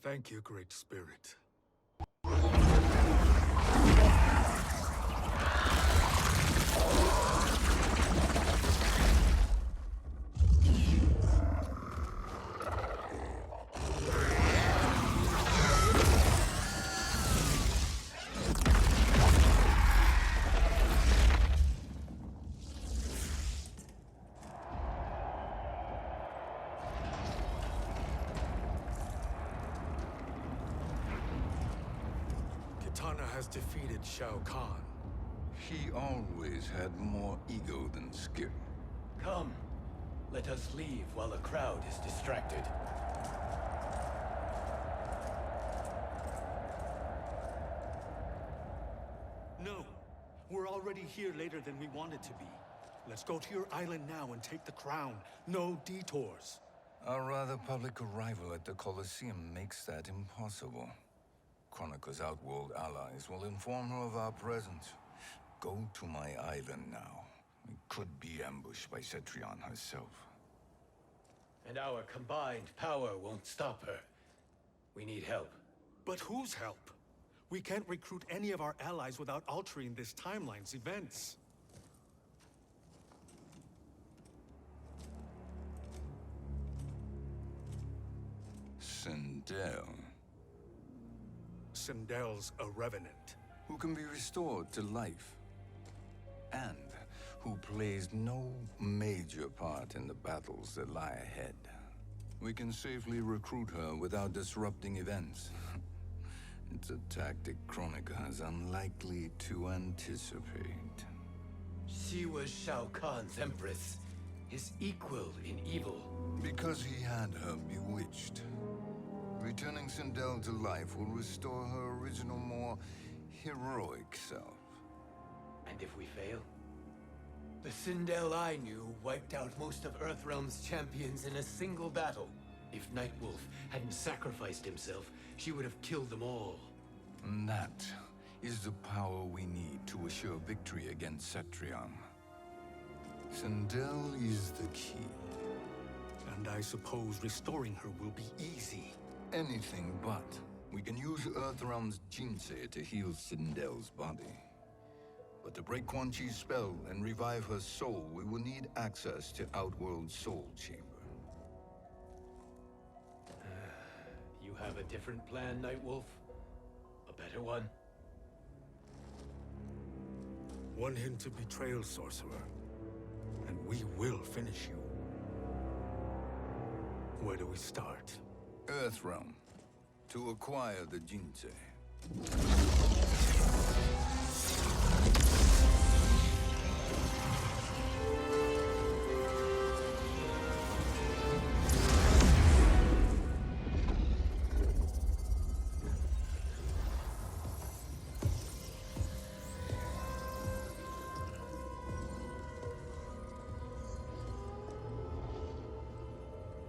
Thank you, Great Spirit. Kitana has defeated Shao Kahn. He always had more ego than skill. Come, let us leave while the crowd is distracted. No, we're already here later than we wanted to be. Let's go to your island now and take the crown. No detours. Our rather public arrival at the Colosseum makes that impossible. Kronika's outworld allies will inform her of our presence. Go to my island now. We could be ambushed by Cetrion herself. And our combined power won't stop her. We need help. But whose help? We can't recruit any of our allies without altering this timeline's events. Sindel, Sindel's a revenant. who can be restored to life, and who plays no major part in the battles that lie ahead. We can safely recruit her without disrupting events. It's a tactic Kronika is unlikely to anticipate. She was Shao Kahn's empress, his equal in evil. Because he had her bewitched. Returning Sindel to life will restore her original, more heroic self. And if we fail? The Sindel I knew wiped out most of Earthrealm's champions in a single battle. If Nightwolf hadn't sacrificed himself, she would have killed them all. And that is the power we need to assure victory against Cetrion. Sindel is the key. And I suppose restoring her will be easy. Anything but. We can use Earthrealm's Jinsei to heal Sindel's body. But to break Quan Chi's spell and revive her soul, we will need access to Outworld's Soul Chamber. You have a different plan, Nightwolf? A better one? One hint of betrayal, sorcerer, and we will finish you. Where do we start? Earthrealm. To acquire the Jinsei.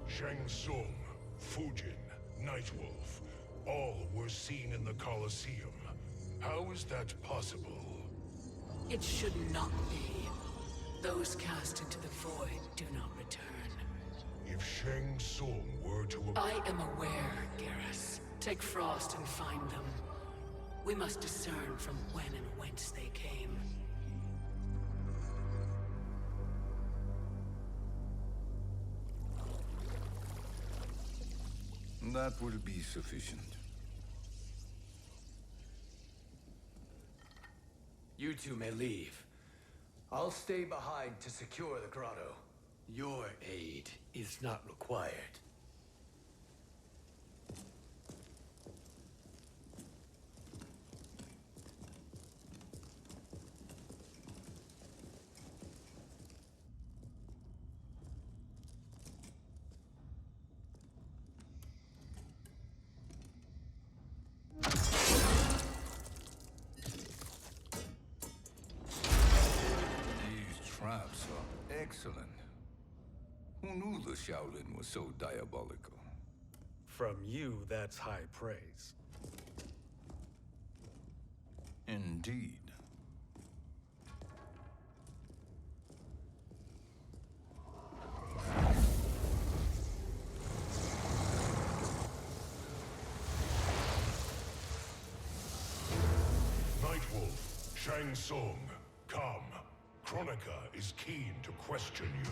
Shang Tsung, Fujin, Nightwolf, all were seen in the Colosseum. How is that possible? It should not be. Those cast into the void do not return. If Shang Tsung were to... I am aware, Garrus. Take Frost and find them. We must discern from when and whence they came. That will be sufficient. You two may leave. I'll stay behind to secure the grotto. Your aid is not required. Traps are excellent. Who knew the Shaolin was so diabolical? From you, that's high praise. Indeed. Shang Tsung, come. Kronika is keen to question you.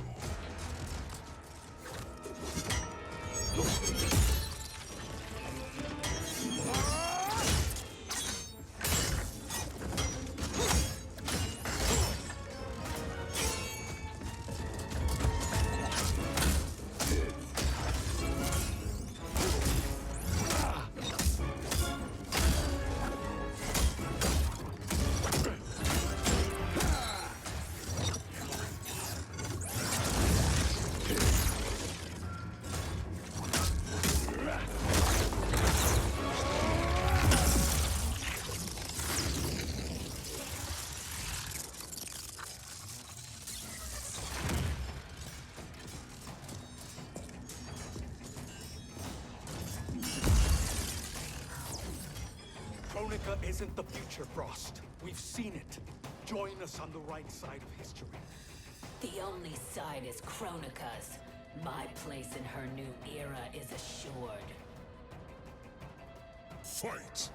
Kronika isn't the future, Frost. We've seen it. Join us on the right side of history. The only side is Kronika's. My place in her new era is assured. Fight!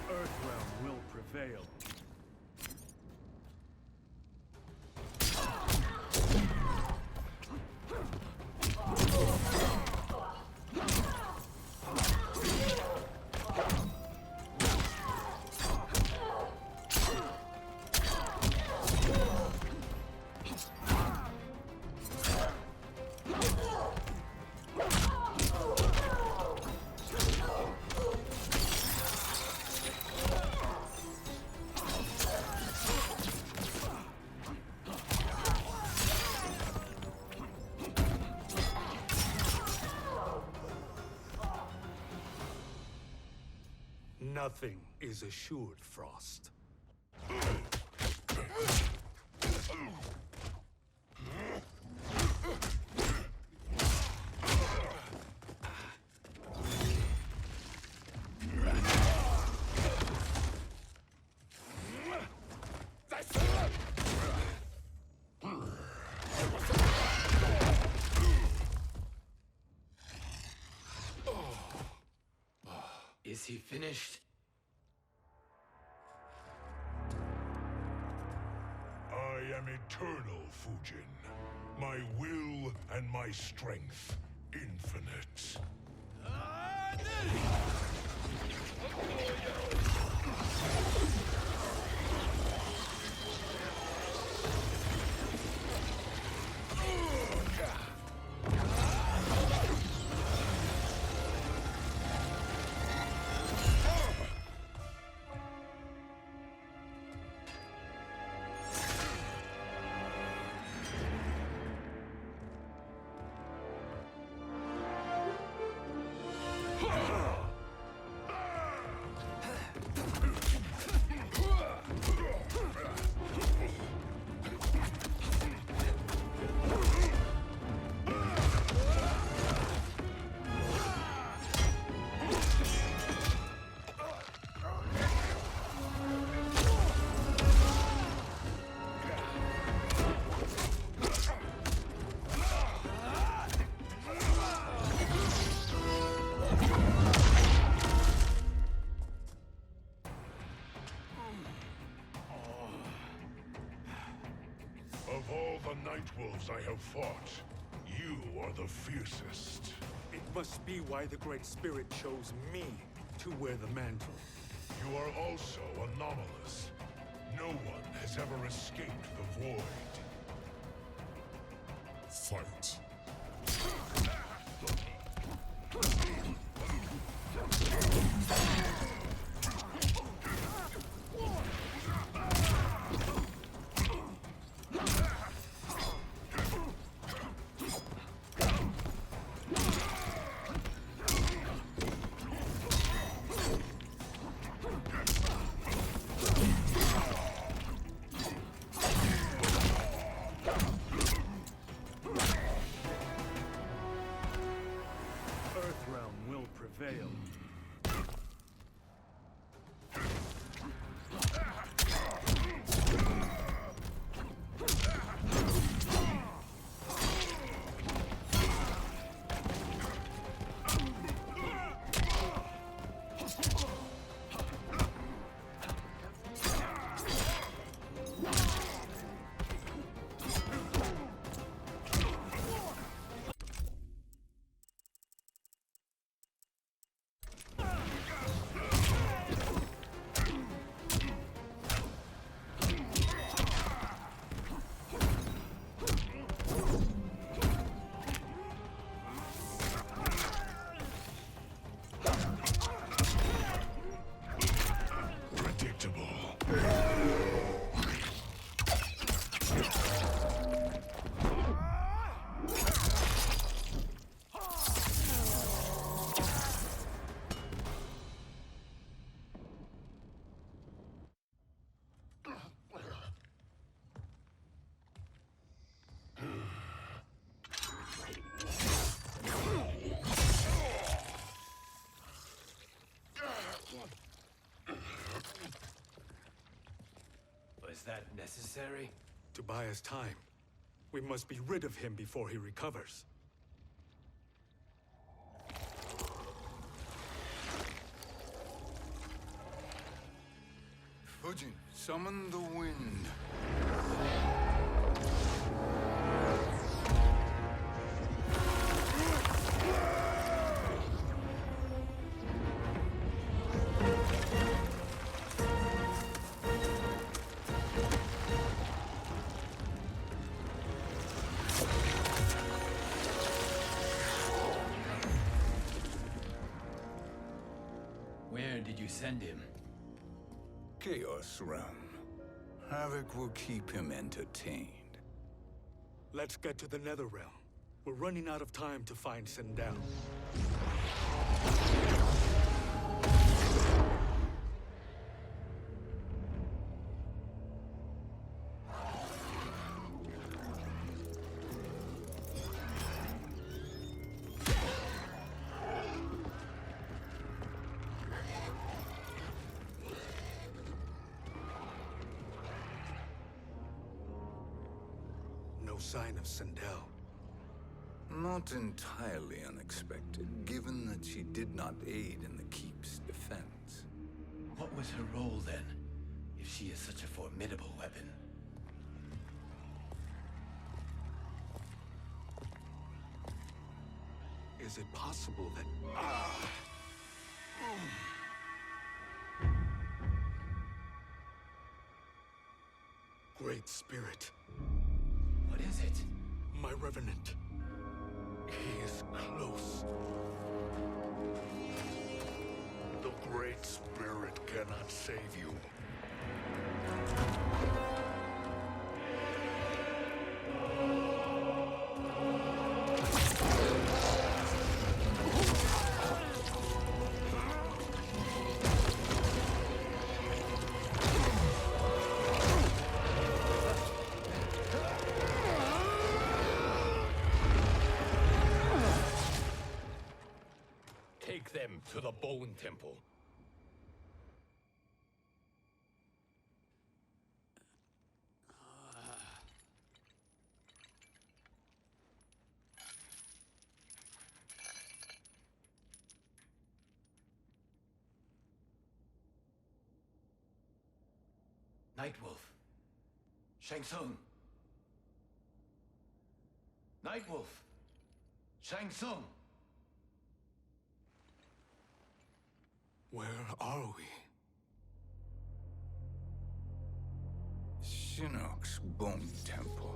Earthrealm will prevail. Nothing is assured, Frost. Is he finished? I am eternal, Fujin. My will and my strength, infinite. Of all the Nightwolves I have fought, you are the fiercest. It must be why the Great Spirit chose me to wear the mantle. You are also anomalous. No one has ever escaped the void. Fight. Was that necessary? To buy us time. We must be rid of him before he recovers. Fujin, summon the wind. Where did you send him? Chaos Realm. Havoc will keep him entertained. Let's get to the Netherrealm. We're running out of time to find Sindel. No sign of Sindel. Not entirely unexpected, given that she did not aid in the Keep's defense. What was her role then, if she is such a formidable weapon? Is it possible that... Great Spirit. What is it? My Revenant. He is close. The Great Spirit cannot save you. Take them to the Bone Temple. Nightwolf. Shang Tsung. Nightwolf. Shang Tsung. Where are we? Shinnok's Bone Temple.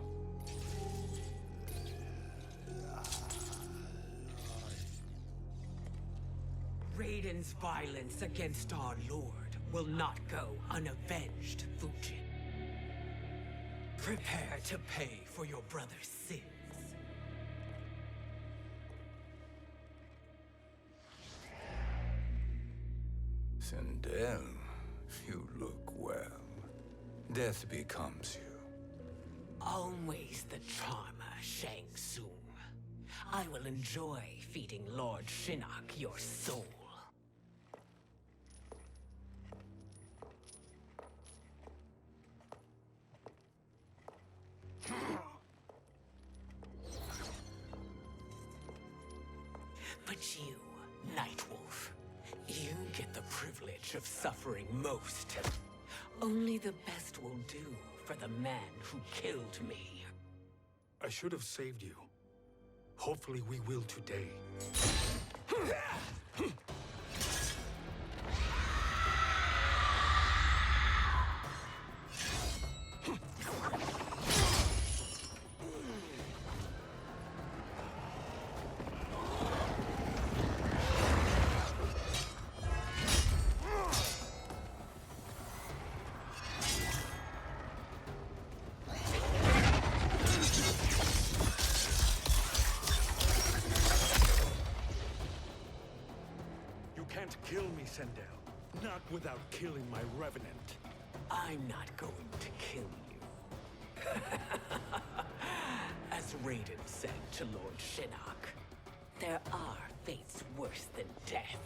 Raiden's violence against our lord will not go unavenged, Fujin. Prepare to pay for your brother's sins. Sindel, you look well. Death becomes you. Always the charmer, Shang Tsung. I will enjoy feeding Lord Shinnok your soul. But you, Nightwolf, you get the privilege of suffering most. Only the best will do for the man who killed me. I should have saved you. Hopefully we will today. You can't kill me, Sindel. Not without killing my Revenant. I'm not going to kill you. As Raiden said to Lord Shinnok, there are fates worse than death.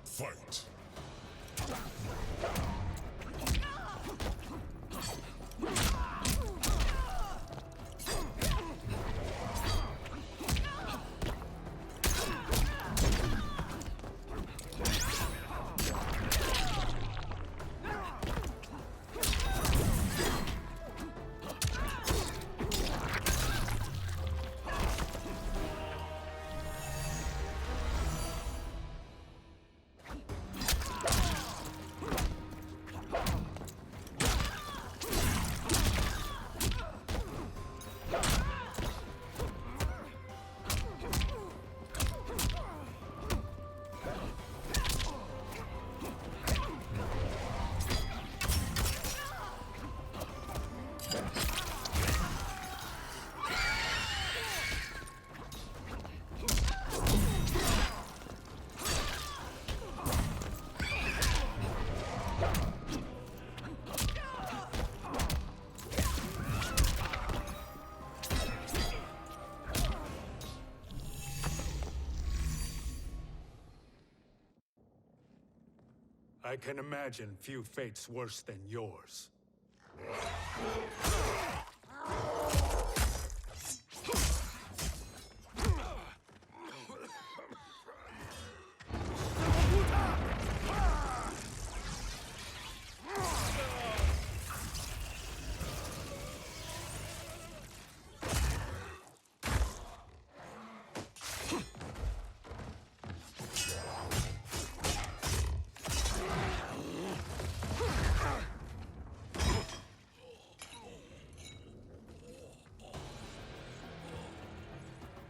Fight. I can imagine few fates worse than yours.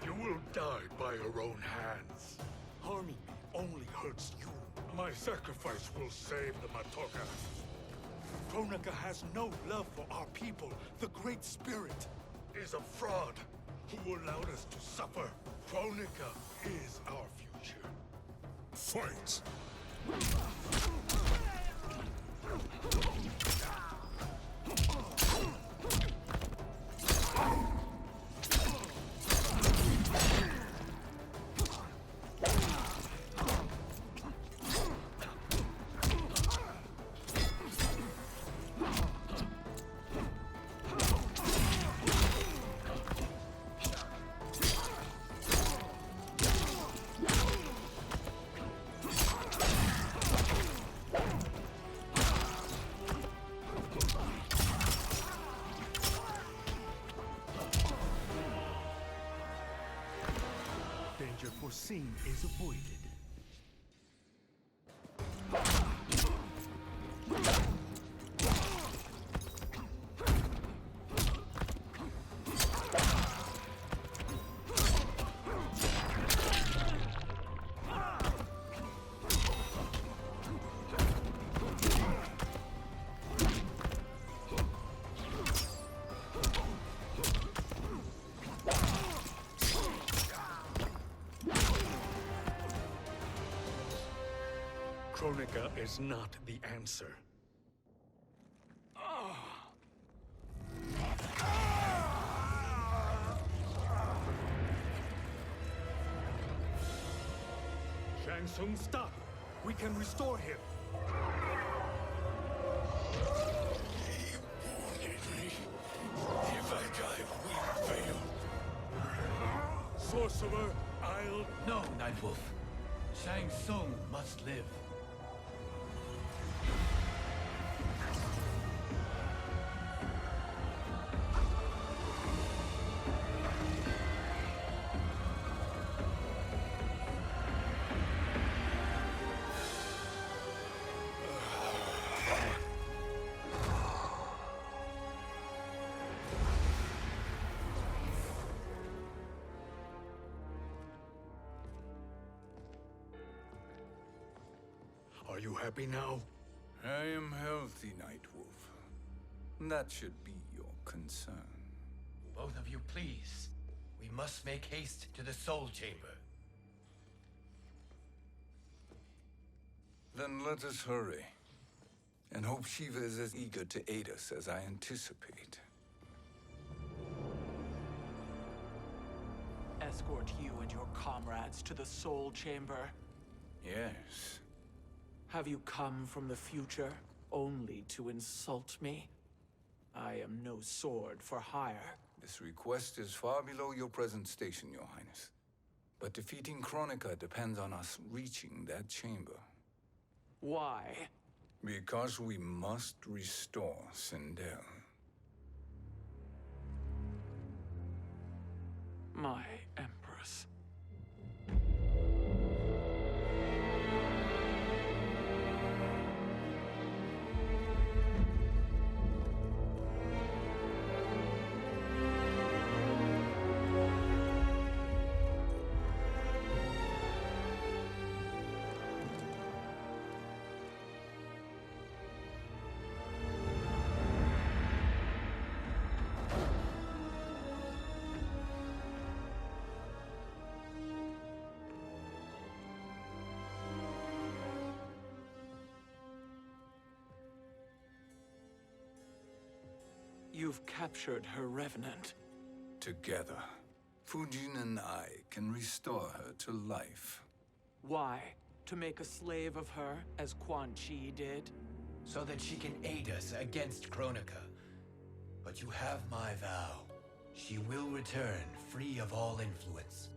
You will die by your own hands. Harming me only hurts you. My sacrifice will save the Matoka. Kronika has no love for our people. The Great Spirit Is a fraud who allowed us to suffer. Kronika is our future. Fight! danger foreseen is avoided. Kronika is not the answer. Shang Tsung, stop! We can restore him! If I die, we fail. Sorcerer, I'll... No, Nightwolf. Shang Tsung must live. Are you happy now? I am healthy, Nightwolf. That should be your concern. Both of you, please. We must make haste to the Soul Chamber. Then let us hurry. And hope Shiva is as eager to aid us as I anticipate. Escort you and your comrades to the Soul Chamber. Yes. Have you come from the future only to insult me? I am no sword for hire. This request is far below your present station, Your Highness. But defeating Kronika depends on us reaching that chamber. Why? Because we must restore Sindel. My Empress. You've captured her revenant. Together, Fujin and I can restore her to life. Why? To make a slave of her, as Quan Chi did? So that she can aid us against Kronika. But you have my vow. She will return free of all influence.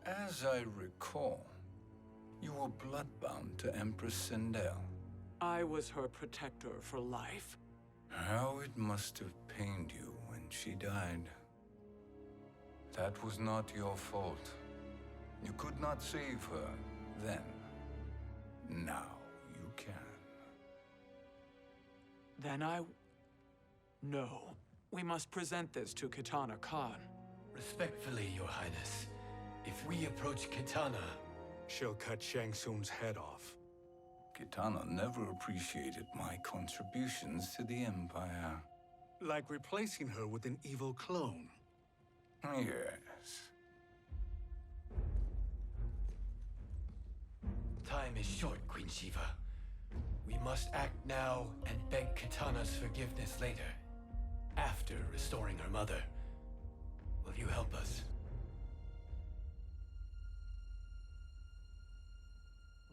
As I recall, you were bloodbound to Empress Sindel. I was her protector for life. How it must have pained you when she died. That was not your fault. You could not save her then. Now you can. Then No. We must present this to Kitana Khan. Respectfully, Your Highness, if we approach Kitana, She'll cut Shang Tsung's head off. Kitana never appreciated my contributions to the Empire. Like replacing her with an evil clone. Yes. time is short, Queen Shiva. We must act now and beg Kitana's forgiveness later, after restoring her mother. Will you help us?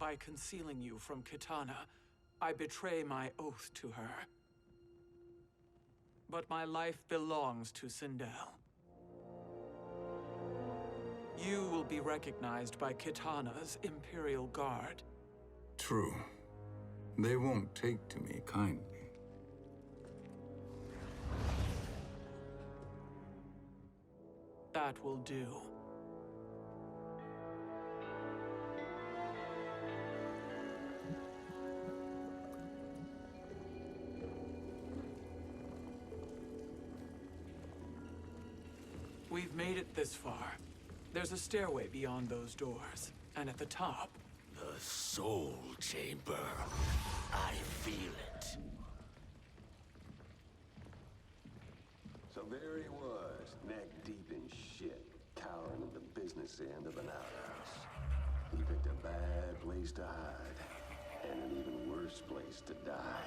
By concealing you from Kitana, I betray my oath to her. But my life belongs to Sindel. You will be recognized by Kitana's Imperial Guard. True. They won't take to me kindly. That will do. We've made it this far. There's a stairway beyond those doors, and at the top... The Soul Chamber. I feel it. So there he was, neck deep in shit, cowering at the business end of an outhouse. He picked a bad place to hide, and an even worse place to die.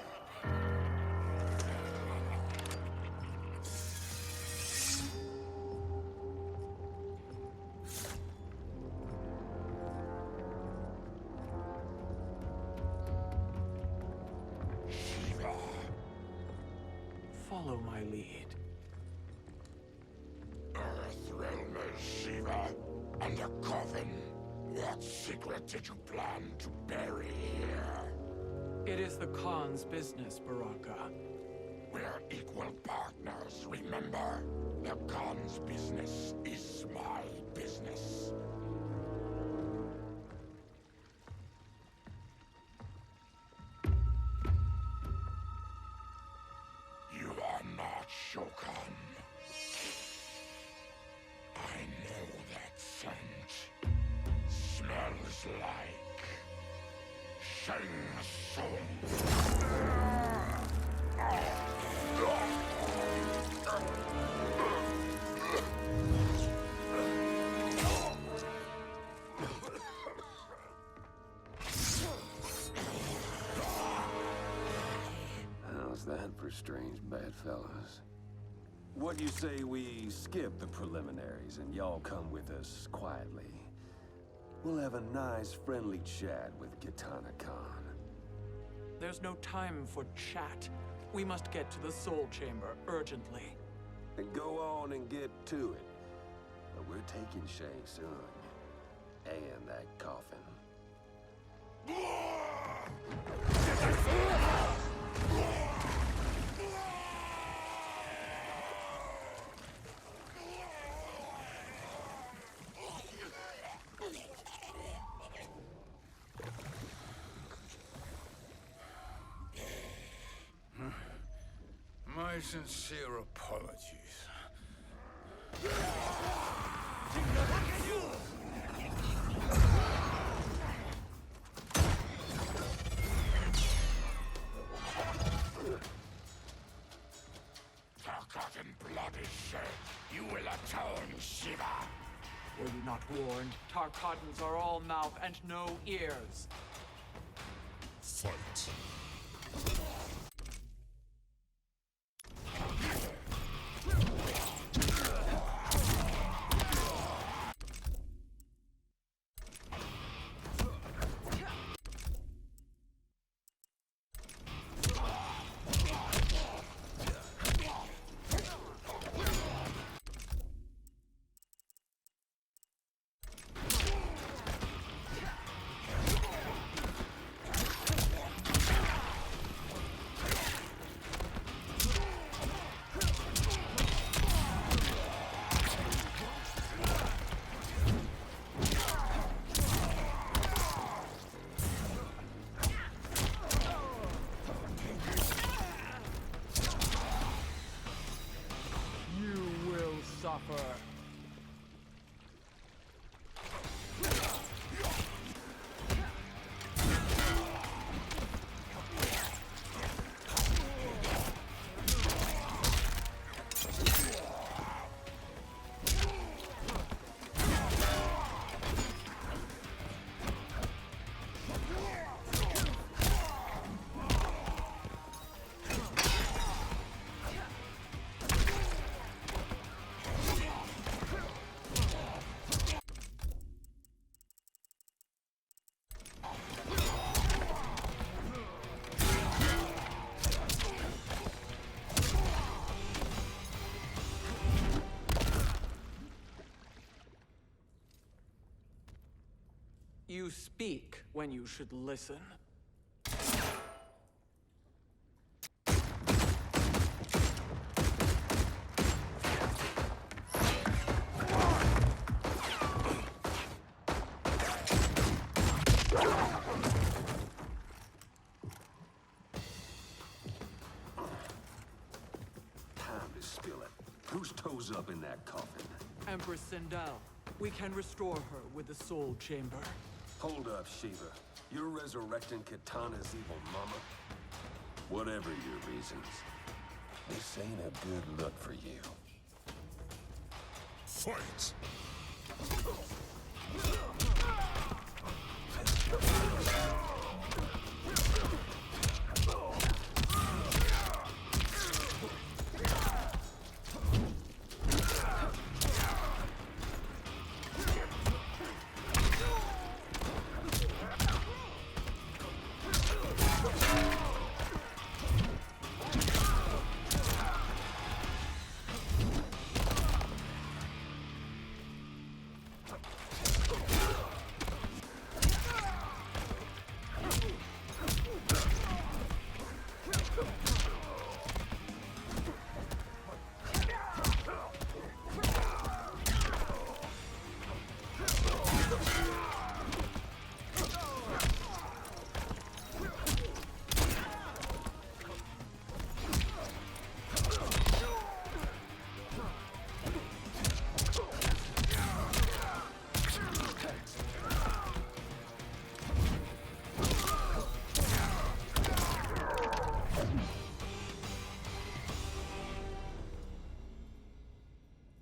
Follow my lead. Earthrealmer Shiva and a coffin. What secret did you plan to bury here? It is the Khan's business, Baraka. We're equal partners, remember? The Khan's business is my business. You are not Shokan. I know that scent. Smells like Shang Tsung. How's that for strange bedfellows? What do you say we skip the preliminaries and y'all come with us quietly? We'll have a nice, friendly chat with Kitana Khan. There's no time for chat. We must get to the Soul Chamber urgently. Then go on and get to it. But we're taking Shang Tsung and that coffin. My sincere apologies. Forgotten blood is shed. You will atone, Shiva. Were you not warned? Tarkatans are all mouth and no ears. Fight. speak when you should listen. Time to spill it. Whose toes up in that coffin? Empress Sindel. We can restore her with the soul chamber. Hold up, Shiva. You're resurrecting Kitana's evil mama? Whatever your reasons, this ain't a good look for you. Fight!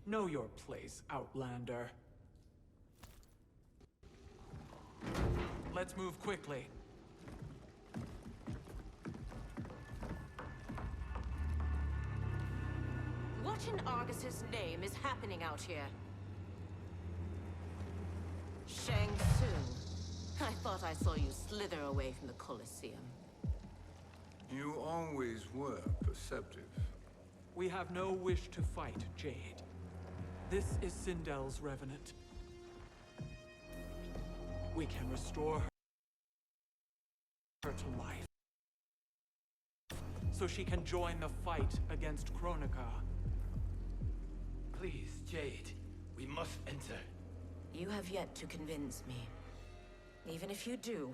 Know your place, Outlander. Let's move quickly. What in Argus's name is happening out here? Shang Tsung. I thought I saw you slither away from the Colosseum. You always were perceptive. We have no wish to fight, Jade. This is Sindel's revenant. We can restore her to life, so she can join the fight against Kronika. Please, Jade. We must enter. You have yet to convince me. Even if you do,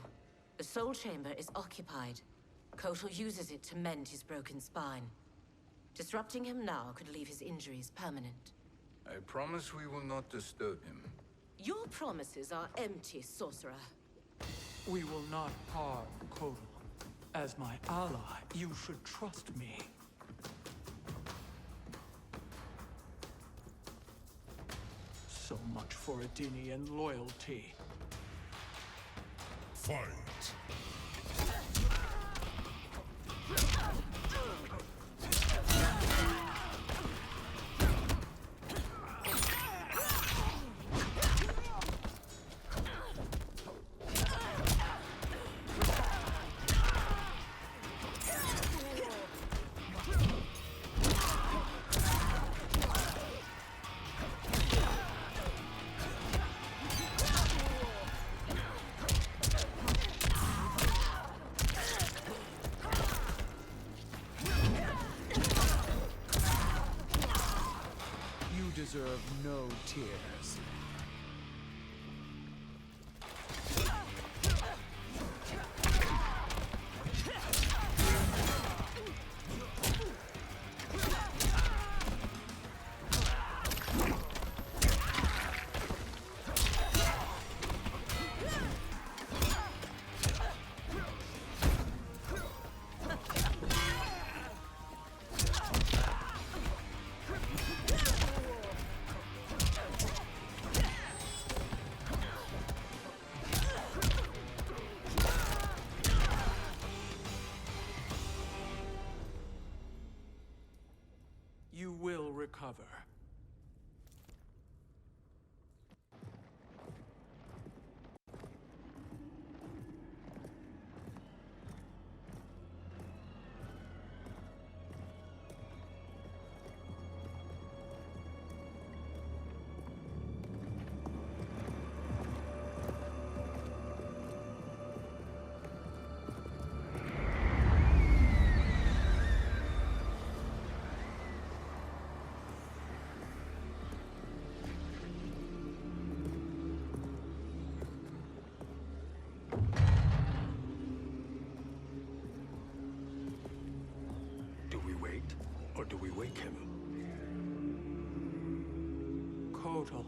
the soul chamber is occupied. Kotal uses it to mend his broken spine. Disrupting him now could leave his injuries permanent. I promise we will not disturb him. Your promises are empty, sorcerer. We will not harm Kotal. As my ally, you should trust me. So much for Adenian loyalty. Fight! Deserve no tears. You will recover. Or do we wake him? Kotal.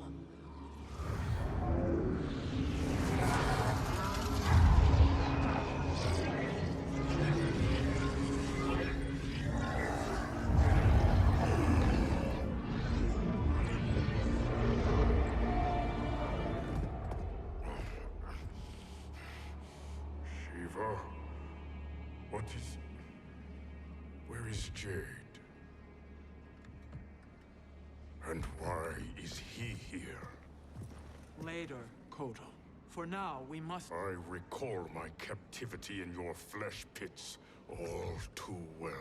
Shiva? What is... Where is Jade? And why is he here? Later, Kotal. For now, we must... I recall my captivity in your flesh pits all too well.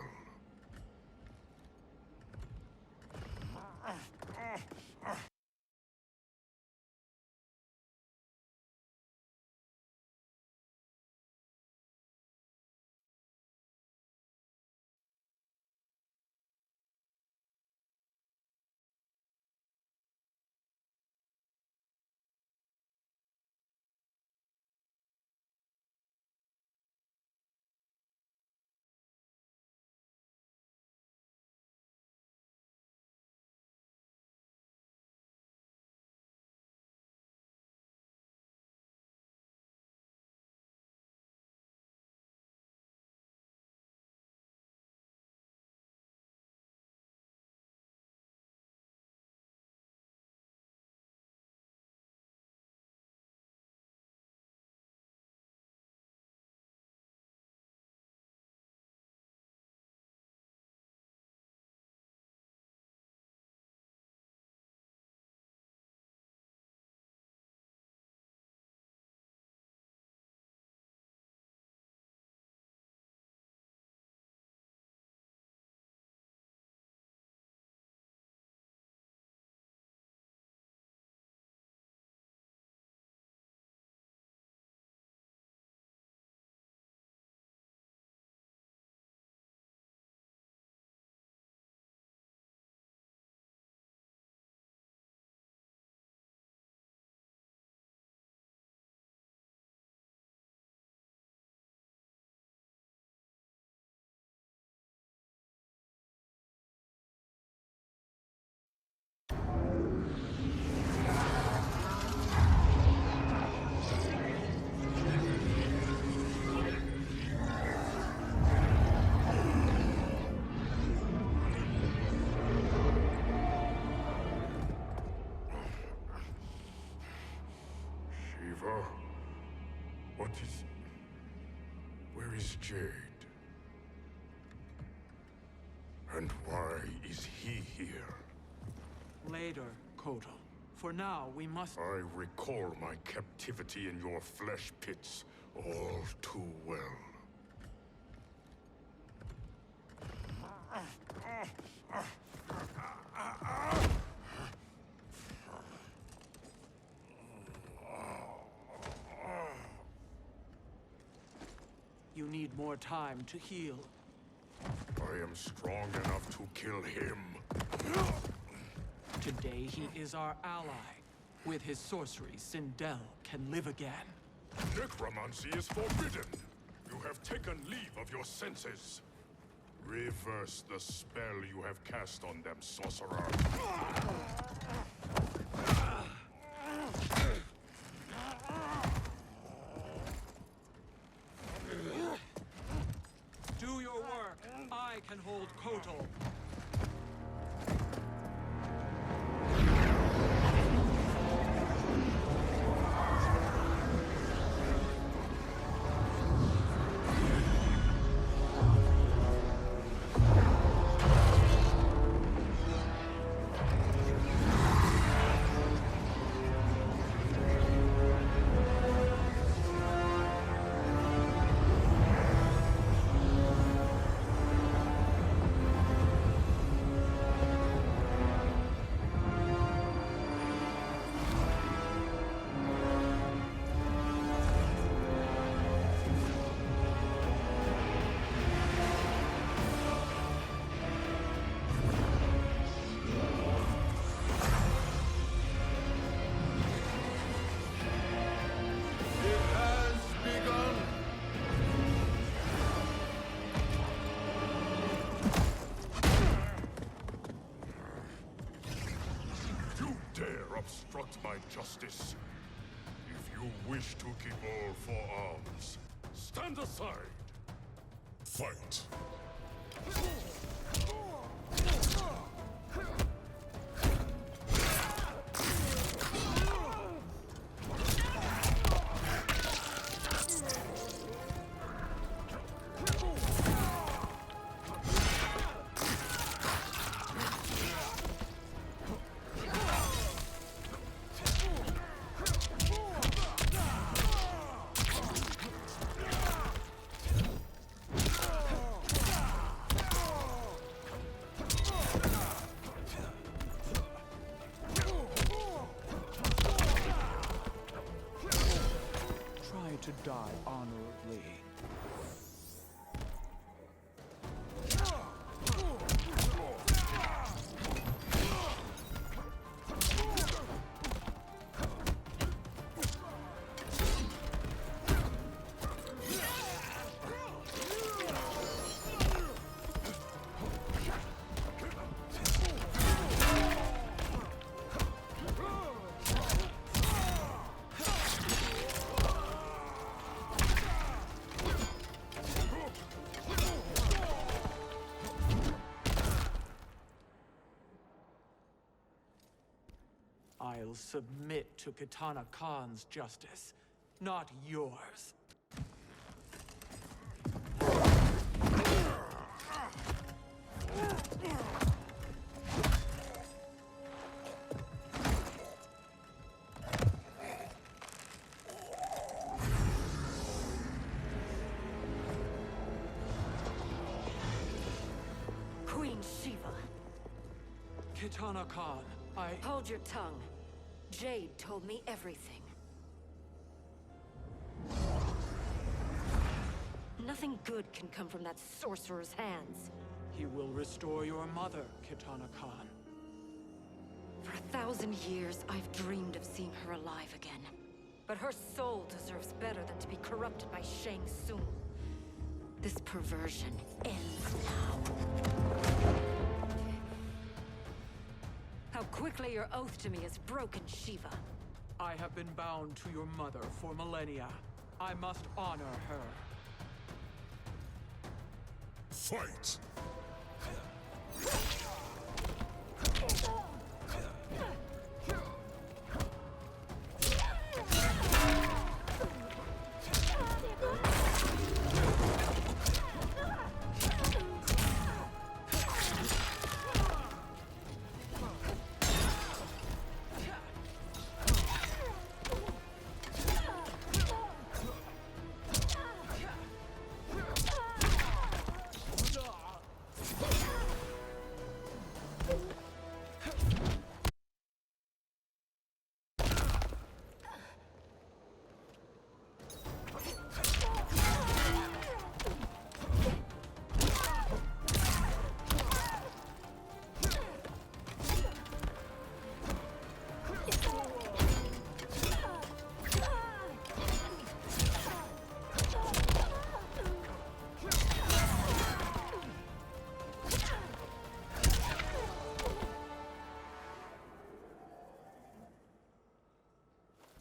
Shiva? What is... Where is Jade? And why is he here? Later, Kotal. For now, we must... I recall my captivity in your flesh pits all too well. You need more time to heal. I am strong enough to kill him. Today he is our ally. With his sorcery, Sindel can live again. Necromancy is forbidden. You have taken leave of your senses. Reverse the spell you have cast on them, sorcerer. Do your work. I can hold Kotal. justice. If you wish to keep all four arms, stand aside. Fight. To die honorably. I'll submit to Kitana Khan's justice, not yours. Queen Shiva. Kitana Khan, Hold your tongue. Jade told me everything. Nothing good can come from that sorcerer's hands. He will restore your mother, Kitana Khan. For 1,000 years, I've dreamed of seeing her alive again. But her soul deserves better than to be corrupted by Shang Tsung. This perversion ends now. How quickly your oath to me is broken, Shiva. I have been bound to your mother for millennia. I must honor her. Fight!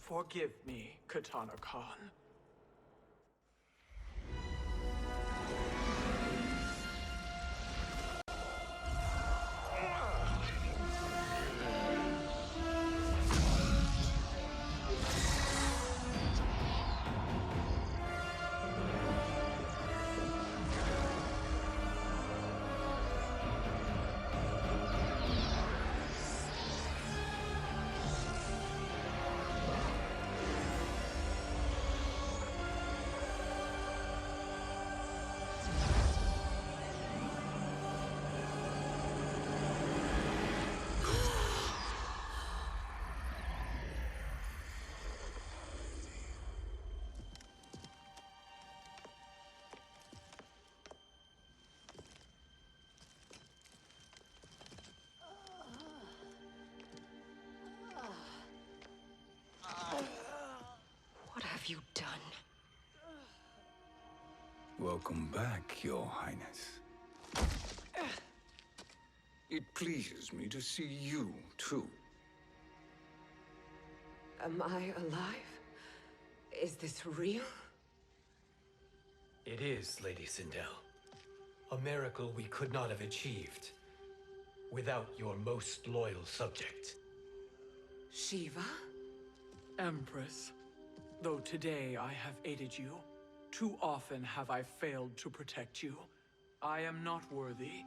Forgive me, Kitana Khan. What have you done? Welcome back, Your Highness. It pleases me to see you, too. Am I alive? Is this real? It is, Lady Sindel. A miracle we could not have achieved without your most loyal subject. Shiva? Empress, though today I have aided you, too often have I failed to protect you. I am not worthy.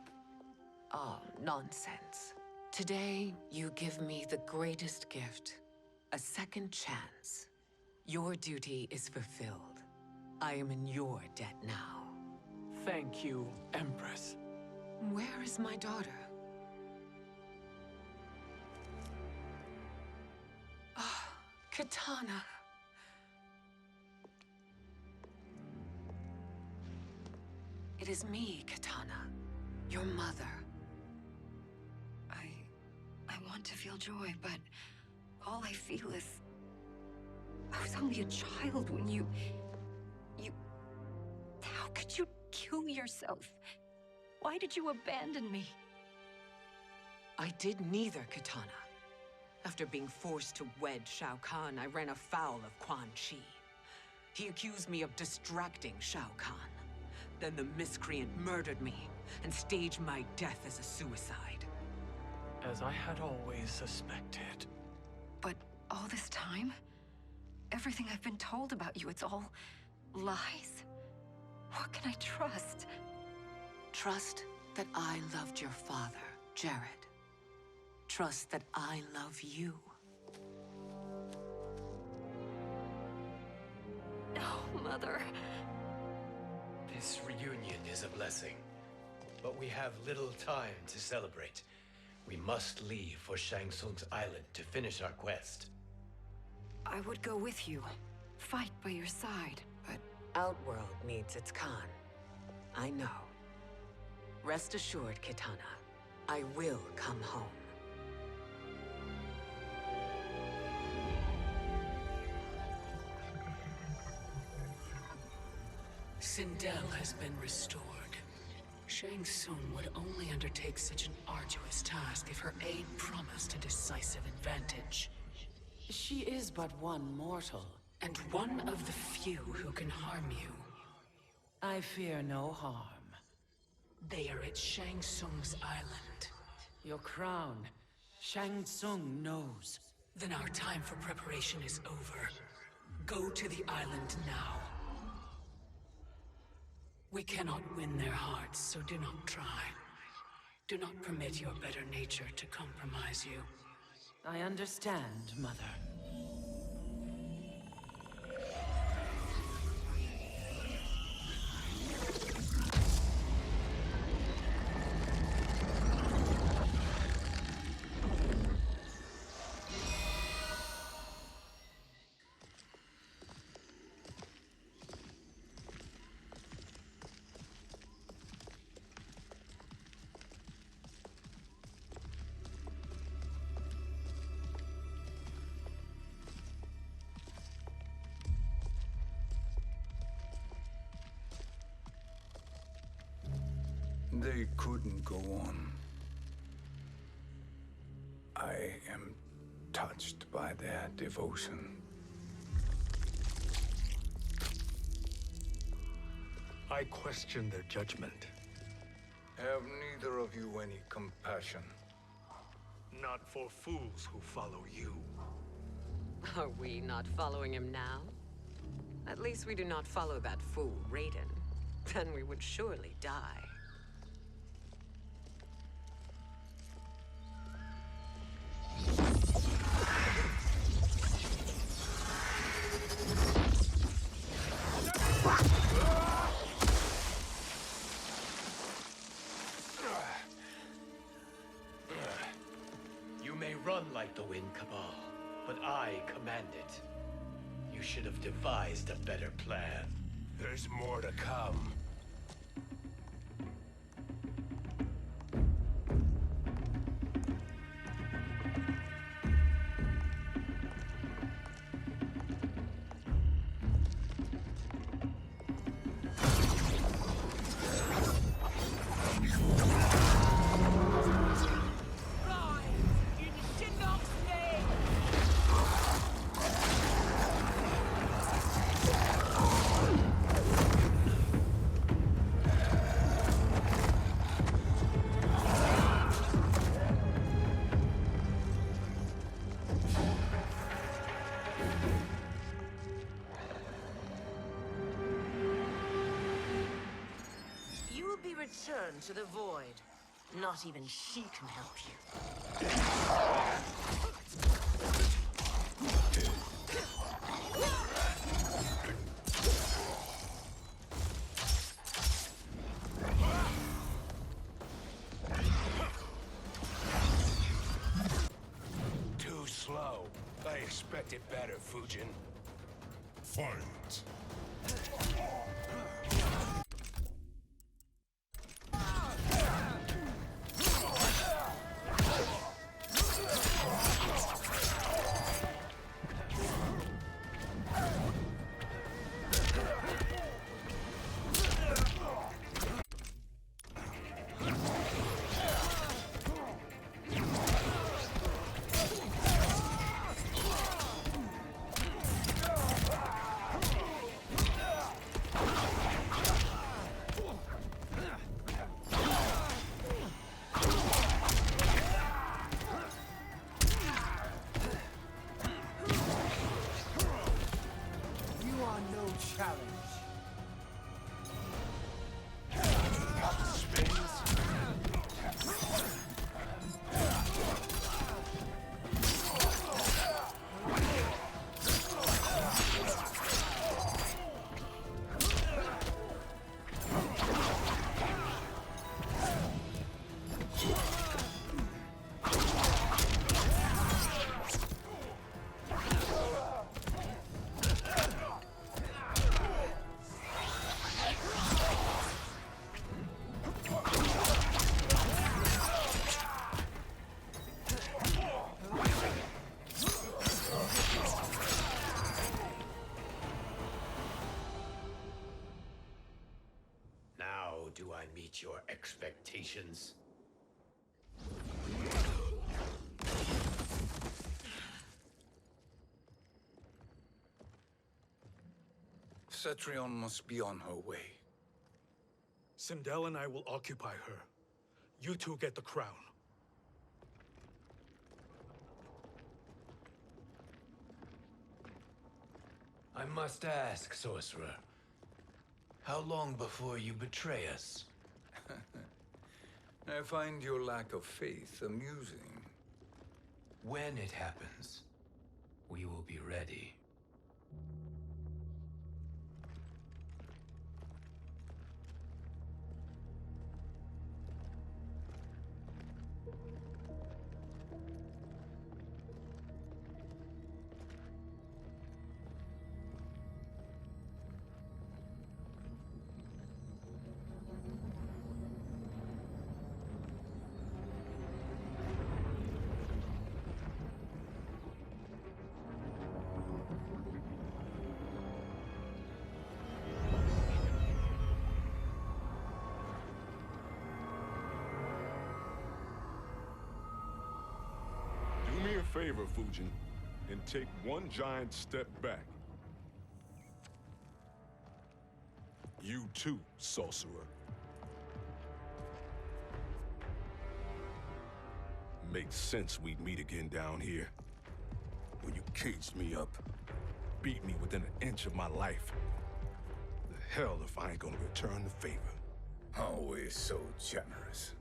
Oh, nonsense. Today, you give me the greatest gift. A second chance. Your duty is fulfilled. I am in your debt now. Thank you, Empress. Where is my daughter? Ah, Katana. It is me, Katana. Your mother. I want to feel joy, but all I feel is... I was only a child when you... How could you kill yourself? Why did you abandon me? I did neither, Katana. After being forced to wed Shao Kahn, I ran afoul of Quan Chi. He accused me of distracting Shao Kahn. Then the miscreant murdered me and staged my death as a suicide. As I had always suspected. But all this time? Everything I've been told about you, it's all lies? What can I trust? Trust that I loved your father, Jared. Trust that I love you. No, Mother. This reunion is a blessing, but we have little time to celebrate. We must leave for Shang Tsung's island to finish our quest. I would go with you, fight by your side. But Outworld needs its Khan. I know. Rest assured, Kitana. I will come home. Sindel has been restored. Shang Tsung would only undertake such an arduous task if her aid promised a decisive advantage. She is but one mortal, and one of the few who can harm you. I fear no harm. They are at Shang Tsung's island. Your crown, Shang Tsung knows. Then our time for preparation is over. Go to the island now. We cannot win their hearts, so do not try. Do not permit your better nature to compromise you. I understand, Mother. They couldn't go on. I am touched by their devotion. I question their judgment. Have neither of you any compassion? Not for fools who follow you. Are we not following him now? At least we do not follow that fool, Raiden. Then we would surely die. You may run like the wind, Cabal, but I command it. You should have devised a better plan. There's more to come. will be returned to the void. Not even she can help you. Too slow. I expected better, Fujin. Fight. Do I meet your expectations? Cetrion must be on her way. Sindel and I will occupy her. You two get the crown. I must ask, sorcerer. How long before you betray us? I find your lack of faith amusing. When it happens, we will be ready. Do me a favor, Fujin, and take one giant step back. You too, sorcerer. Makes sense we'd meet again down here. When you caged me up, beat me within an inch of my life. The hell if I ain't gonna return the favor. Always so generous.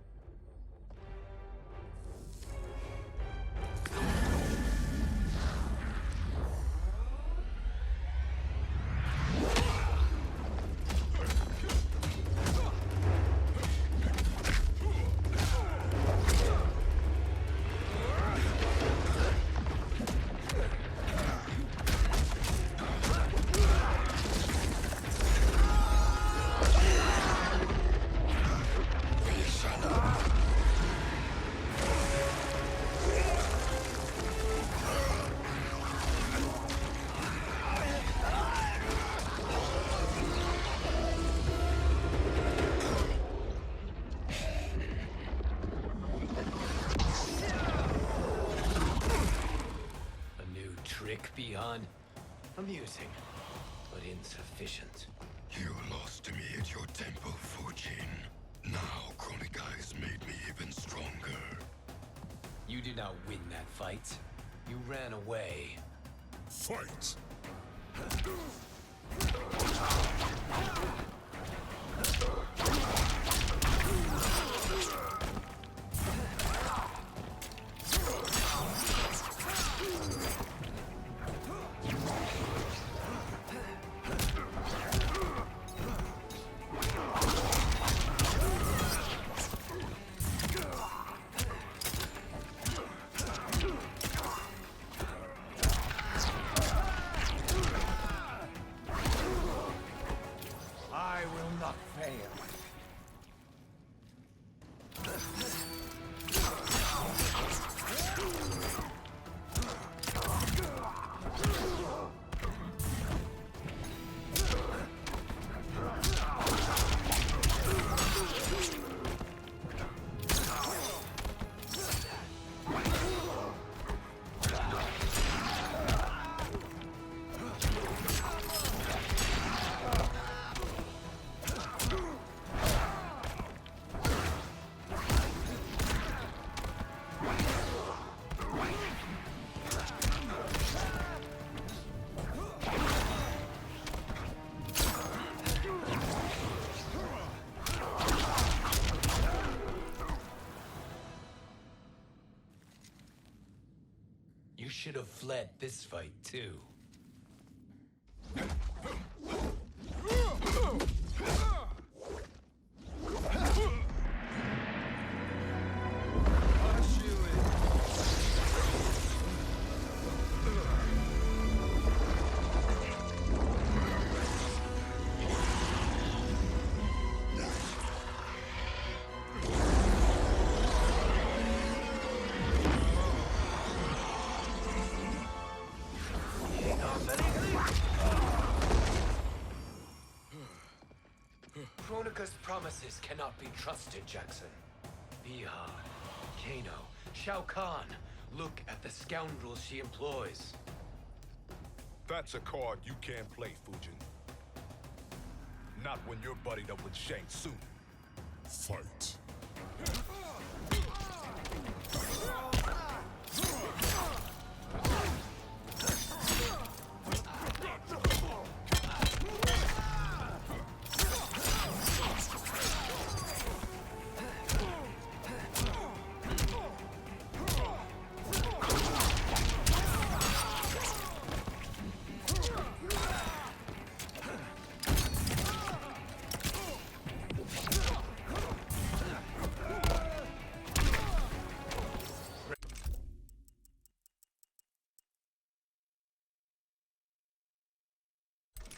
Amusing, but insufficient. You lost to me at your temple, Fujin. Now Chronic Eyes made me even stronger. You did not win that fight. You ran away. Fight! should have fled this fight, too. Kronika's promises cannot be trusted, Jackson. Biha, Kano, Shao Kahn. Look at the scoundrels she employs. That's a card you can't play, Fujin. Not when you're buddied up with Shang Tsung. Fight.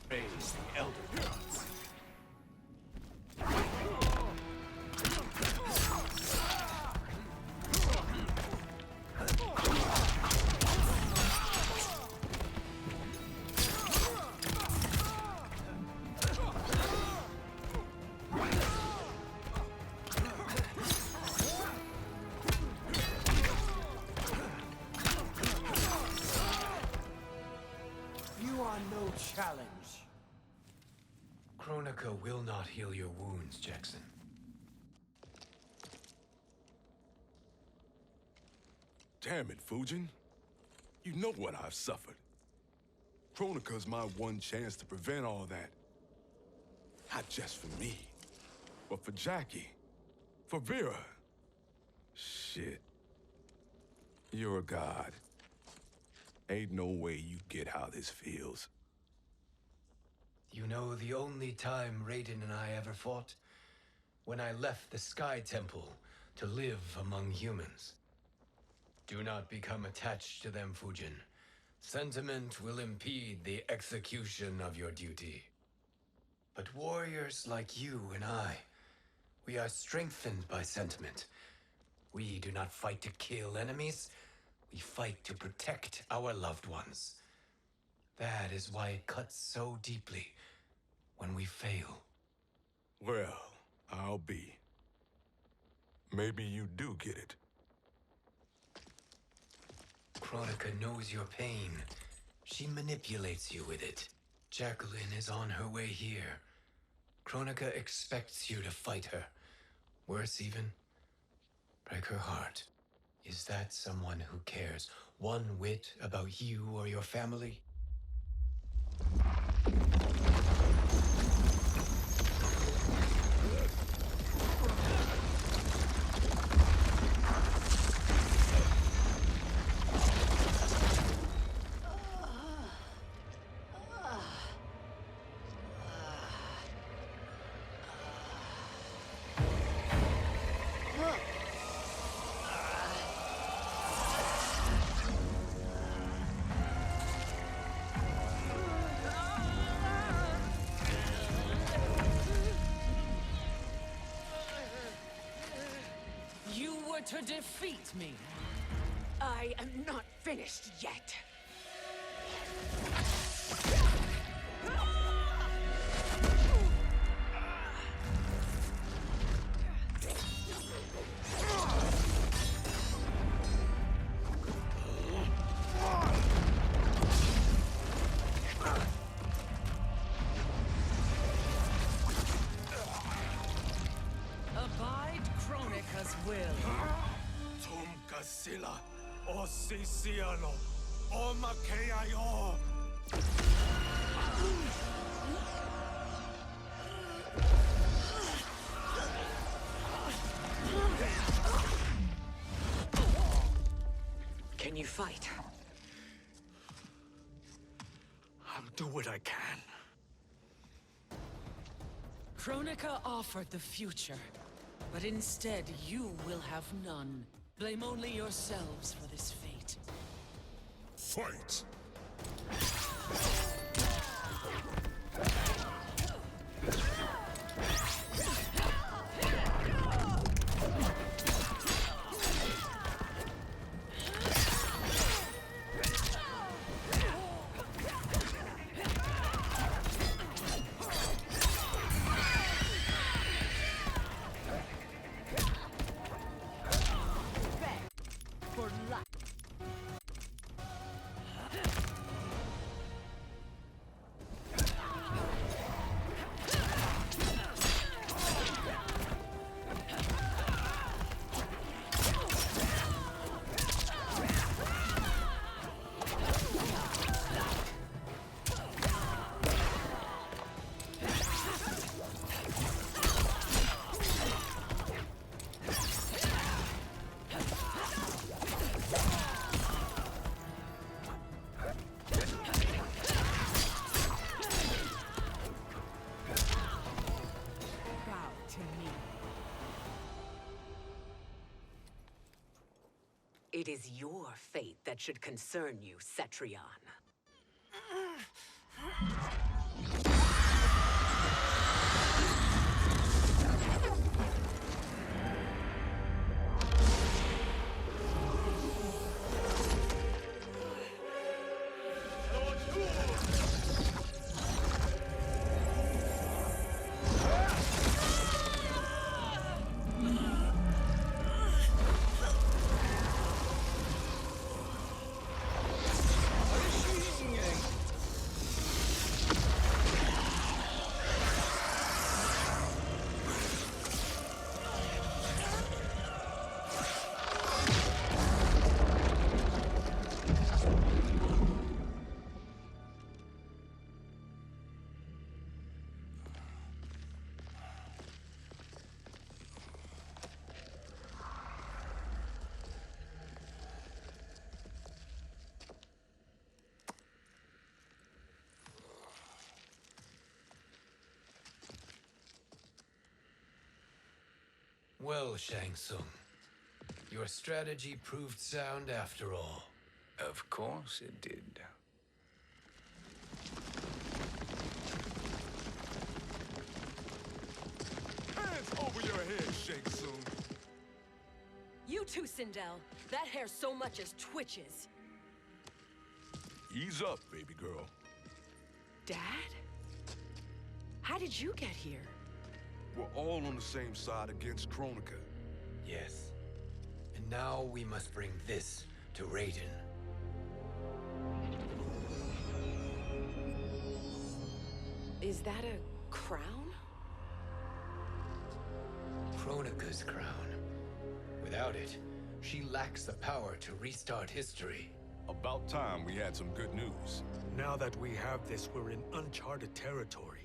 Praise the Elder Gods. You are no challenge. Kronika will not heal your wounds, Jackson. Damn it, Fujin. You know what I've suffered. Kronika's my one chance to prevent all that. Not just for me, but for Jackie, for Vera. Shit. You're a god. Ain't no way you get how this feels. You know the only time Raiden and I ever fought? When I left the Sky Temple to live among humans. Do not become attached to them, Fujin. Sentiment will impede the execution of your duty. But warriors like you and I, we are strengthened by sentiment. We do not fight to kill enemies. We fight to protect our loved ones. That is why it cuts so deeply when we fail. Well, I'll be. Maybe you do get it. Kronika knows your pain. She manipulates you with it. Jacqueline is on her way here. Kronika expects you to fight her. Worse even, break her heart. Is that someone who cares one whit about you or your family? To defeat me. I am not finished yet. Abide Kronika's will. Sila, o Siciano, o Makeayo. Can you fight? do what I can. Kronika offered the future, but instead you will have none. Blame only yourselves for this fate. Fight! It is your fate that should concern you, Cetrion. Well, Shang Tsung, your strategy proved sound after all. Of course it did. Hands over your head, Shang Tsung. You too, Sindel. That hair so much as twitches. Ease up, baby girl. Dad? How did you get here? We're all on the same side against Kronika. Yes. And now we must bring this to Raiden. Is that a crown? Kronika's crown. Without it, she lacks the power to restart history. About time we had some good news. Now that we have this, we're in uncharted territory.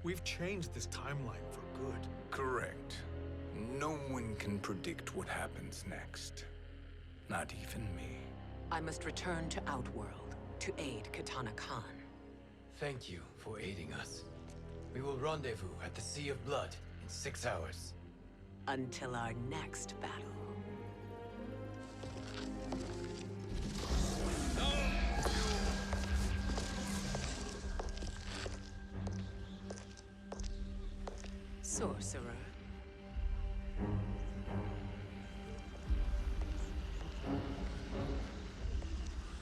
We've changed this timeline for good. Correct. No one can predict what happens next. Not even me. I must return to Outworld to aid Kitana Khan. Thank you for aiding us. We will rendezvous at the Sea of Blood in 6 hours. Until our next battle. Sorcerer.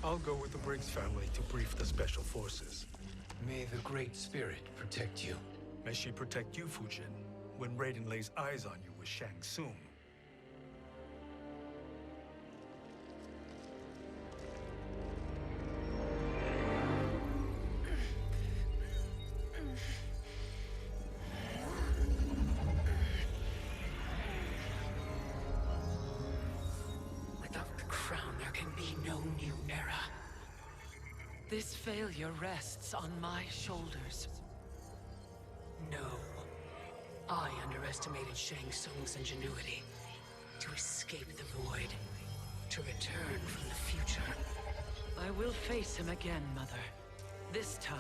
I'll go with the Briggs family to brief the Special Forces. May the Great Spirit protect you. May she protect you, Fujin, when Raiden lays eyes on you with Shang Tsung. This failure rests on my shoulders. No. I underestimated Shang Tsung's ingenuity. To escape the void. To return from the future. I will face him again, Mother. This time,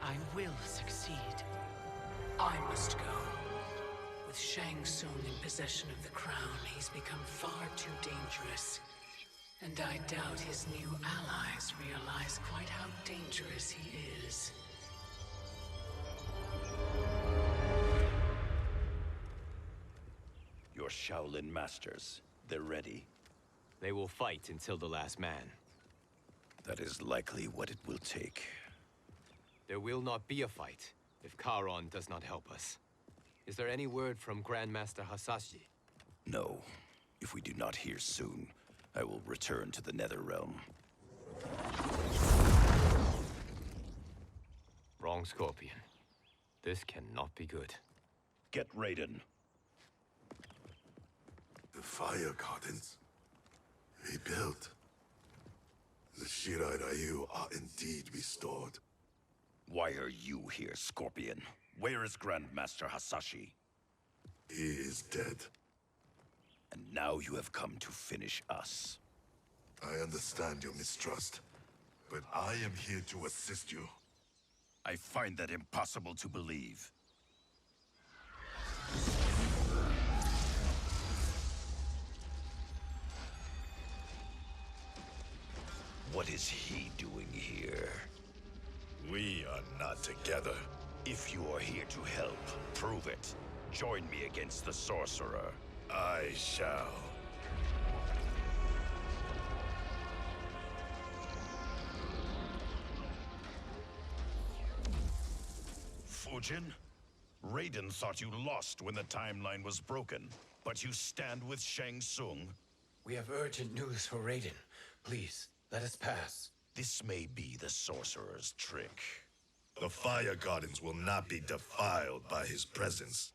I will succeed. I must go. With Shang Tsung in possession of the crown, he's become far too dangerous. And I doubt his new allies realize quite how dangerous he is. Your Shaolin masters, they're ready. They will fight until the last man. That is likely what it will take. There will not be a fight if Charon does not help us. Is there any word from Grandmaster Hasashi? No. If we do not hear soon, I will return to the Netherrealm. Wrong, Scorpion. This cannot be good. Get Raiden. The fire gardens rebuilt. The Shirai Ryu are indeed restored. Why are you here, Scorpion? Where is Grandmaster Hasashi? He is dead. And now you have come to finish us. I understand your mistrust, but I am here to assist you. I find that impossible to believe. What is he doing here? We are not together. If you are here to help, prove it. Join me against the sorcerer. I shall. Fujin? Raiden thought you lost when the timeline was broken, but you stand with Shang Tsung. We have urgent news for Raiden. Please, let us pass. This may be the sorcerer's trick. The fire gardens will not be defiled by his presence.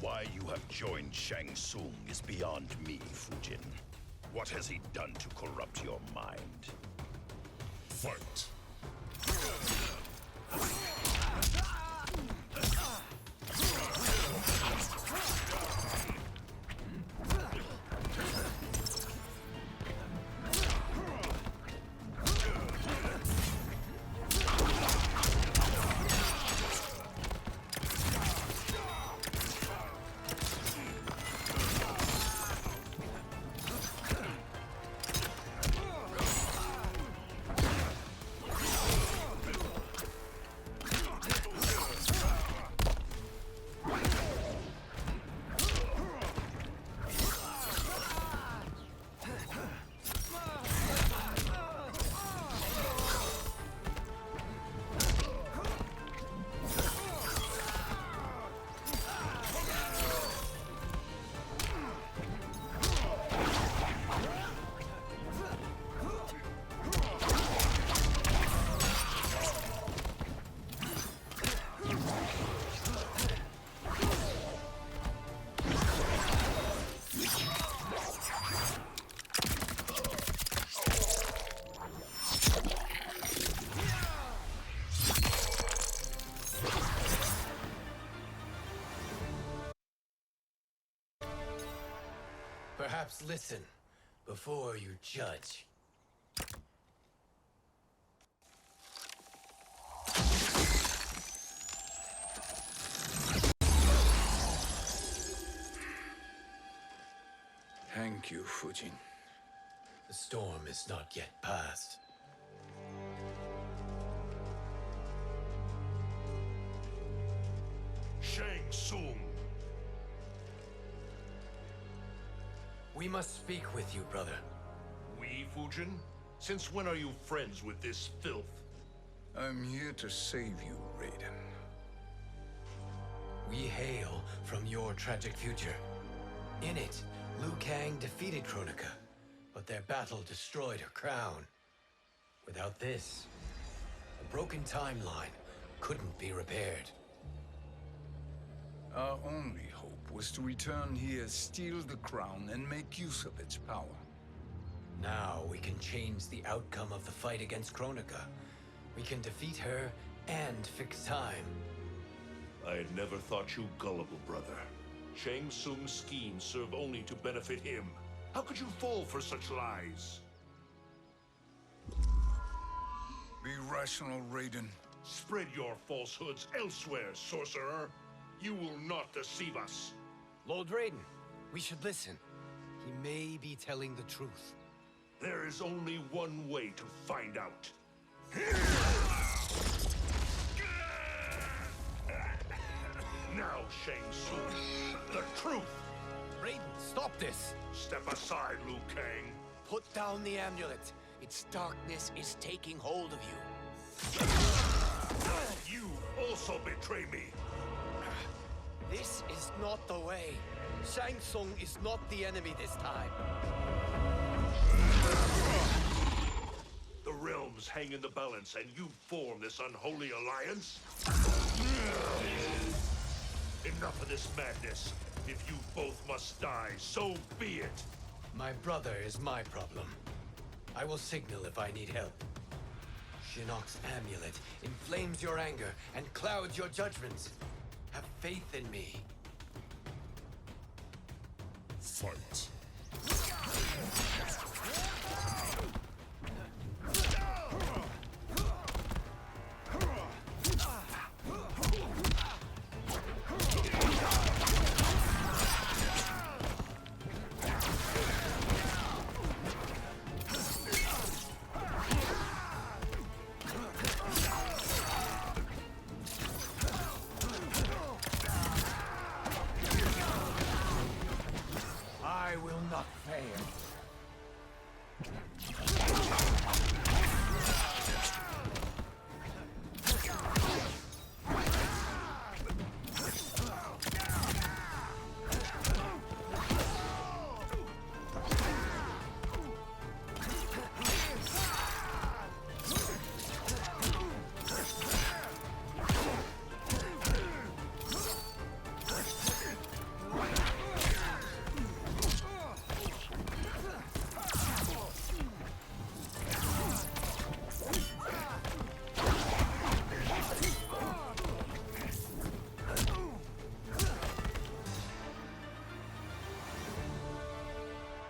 Why you have joined Shang Tsung is beyond me, Fujin. What has he done to corrupt your mind? Fight! Perhaps listen before you judge. Thank you, Fujin. The storm is not yet past. Shang Tsung! We must speak with you, brother. We, Fujin? Since when are you friends with this filth? I'm here to save you, Raiden. We hail from your tragic future. In it, Liu Kang defeated Kronika, but their battle destroyed her crown. Without this, a broken timeline couldn't be repaired. Our only hope was to return here, steal the crown, and make use of its power. Now we can change the outcome of the fight against Kronika. We can defeat her and fix time. I had never thought you gullible, brother. Shang Tsung's schemes serve only to benefit him. How could you fall for such lies? Be rational, Raiden. Spread your falsehoods elsewhere, sorcerer. You will not deceive us. Lord Raiden, we should listen. He may be telling the truth. There is only one way to find out. Now, Shang Tsung, the truth! Raiden, stop this! Step aside, Liu Kang. Put down the amulet. Its darkness is taking hold of you. You also betray me. This is not the way. Shang Tsung is not the enemy this time. The realms hang in the balance, and you form this unholy alliance? Enough of this madness. If you both must die, so be it. My brother is my problem. I will signal if I need help. Shinnok's amulet inflames your anger and clouds your judgments. Have faith in me. Fight. I will not fail.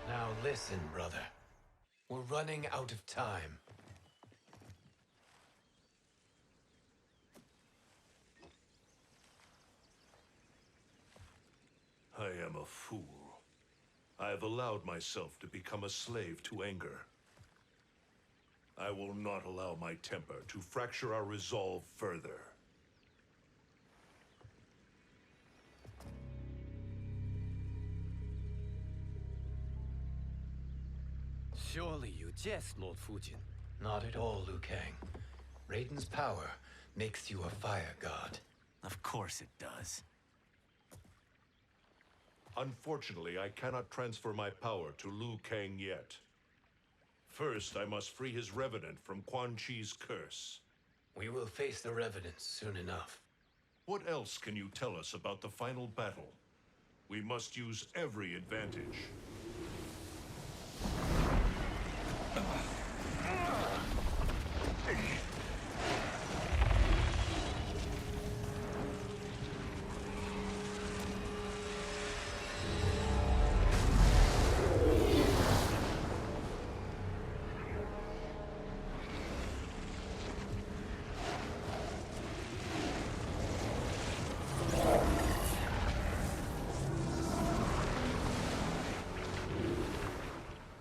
Now listen, brother. We're running out of time. I am a fool. I have allowed myself to become a slave to anger. I will not allow my temper to fracture our resolve further. Surely you jest, Lord Fujin. Not at all, Liu Kang. Raiden's power makes you a fire god. Of course it does. Unfortunately, I cannot transfer my power to Liu Kang yet. First, I must free his Revenant from Quan Chi's curse. We will face the Revenants soon enough. What else can you tell us about the final battle? We must use every advantage.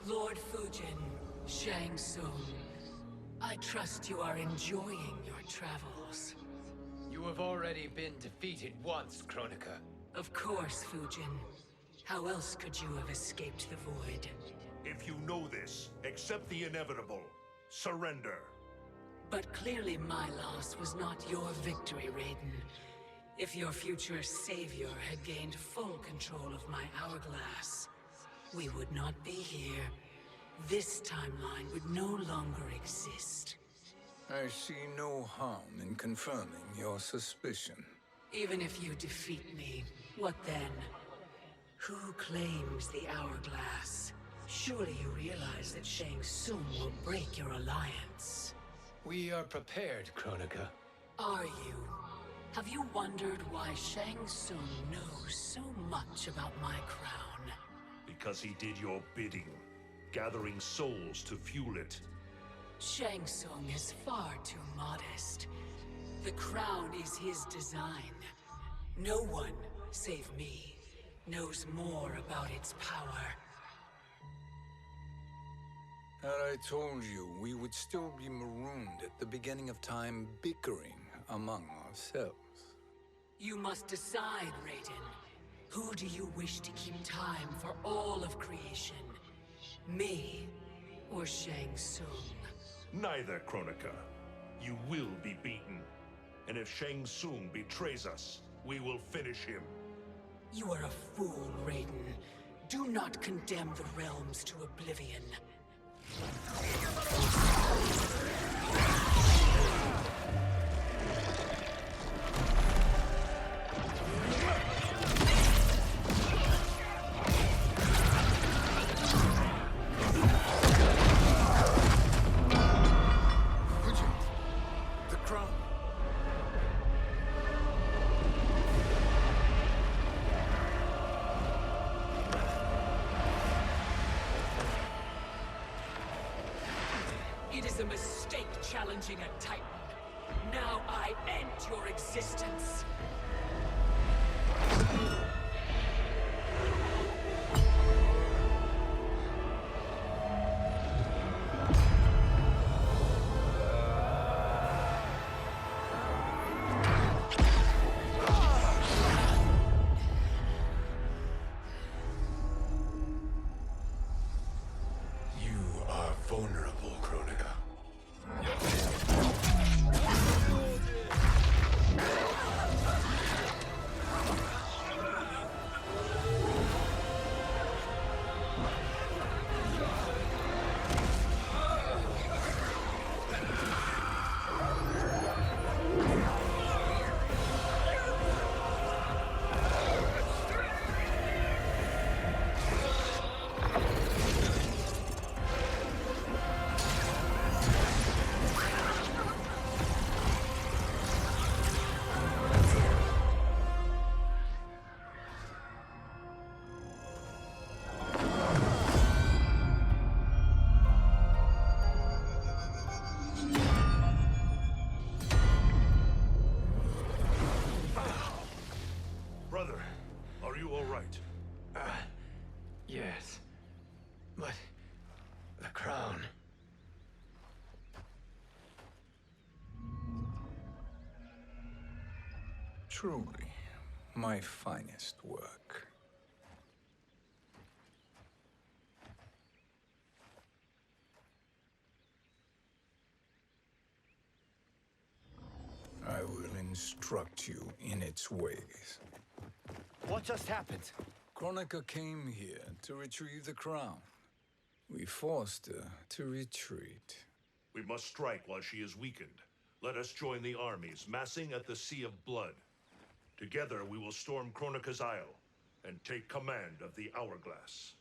Lord Fujin, Shang Tsung, I trust you are enjoying your travels. You have already been defeated once, Kronika. Of course, Fujin. How else could you have escaped the void? If you know this, accept the inevitable. Surrender. But clearly my loss was not your victory, Raiden. If your future savior had gained full control of my hourglass, we would not be here. This timeline would no longer exist. I see no harm in confirming your suspicion. Even if you defeat me, what then? Who claims the hourglass? Surely you realize that Shang Tsung will break your alliance. We are prepared, Kronika. Are you? Have you wondered why Shang Tsung knows so much about my crown? Because he did your bidding, gathering souls to fuel it. Shang Tsung is far too modest. The crown is his design. No one, save me, knows more about its power. Had I told you, we would still be marooned at the beginning of time, bickering among ourselves. You must decide, Raiden. Who do you wish to keep time for all of creation? Me or Shang Tsung? Neither, Kronika. You will be beaten. And if Shang Tsung betrays us, we will finish him. You are a fool, Raiden. Do not condemn the realms to oblivion. The crown. It is a mistake challenging a Titan. Now I end your existence. You are vulnerable, Kronika. Brother, are you all right? Yes. But the crown. Truly, my finest work. I will instruct you in its ways. What just happened? Kronika came here to retrieve the crown. We forced her to retreat. We must strike while she is weakened. Let us join the armies, massing at the Sea of Blood. Together we will storm Kronika's Isle and take command of the Hourglass.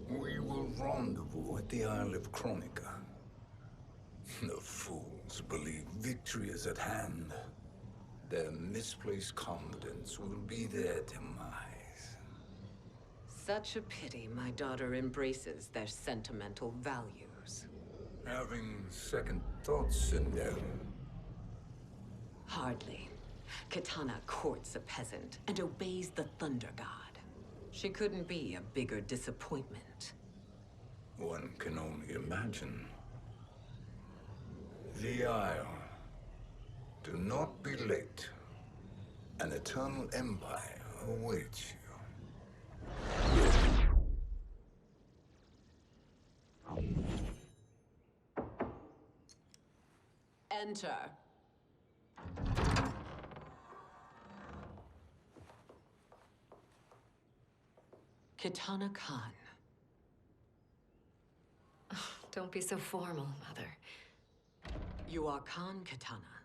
We will rendezvous at the Isle of Kronika. The fools believe victory is at hand. Their misplaced confidence will be their demise. Such a pity my daughter embraces their sentimental values. Having second thoughts, Sindel. Hardly. Kitana courts a peasant and obeys the Thunder God. She couldn't be a bigger disappointment. One can only imagine. The Isle. Do not be late. An eternal empire awaits you. Enter. Kitana Khan. Don't be so formal, Mother. You are Khan Kitana.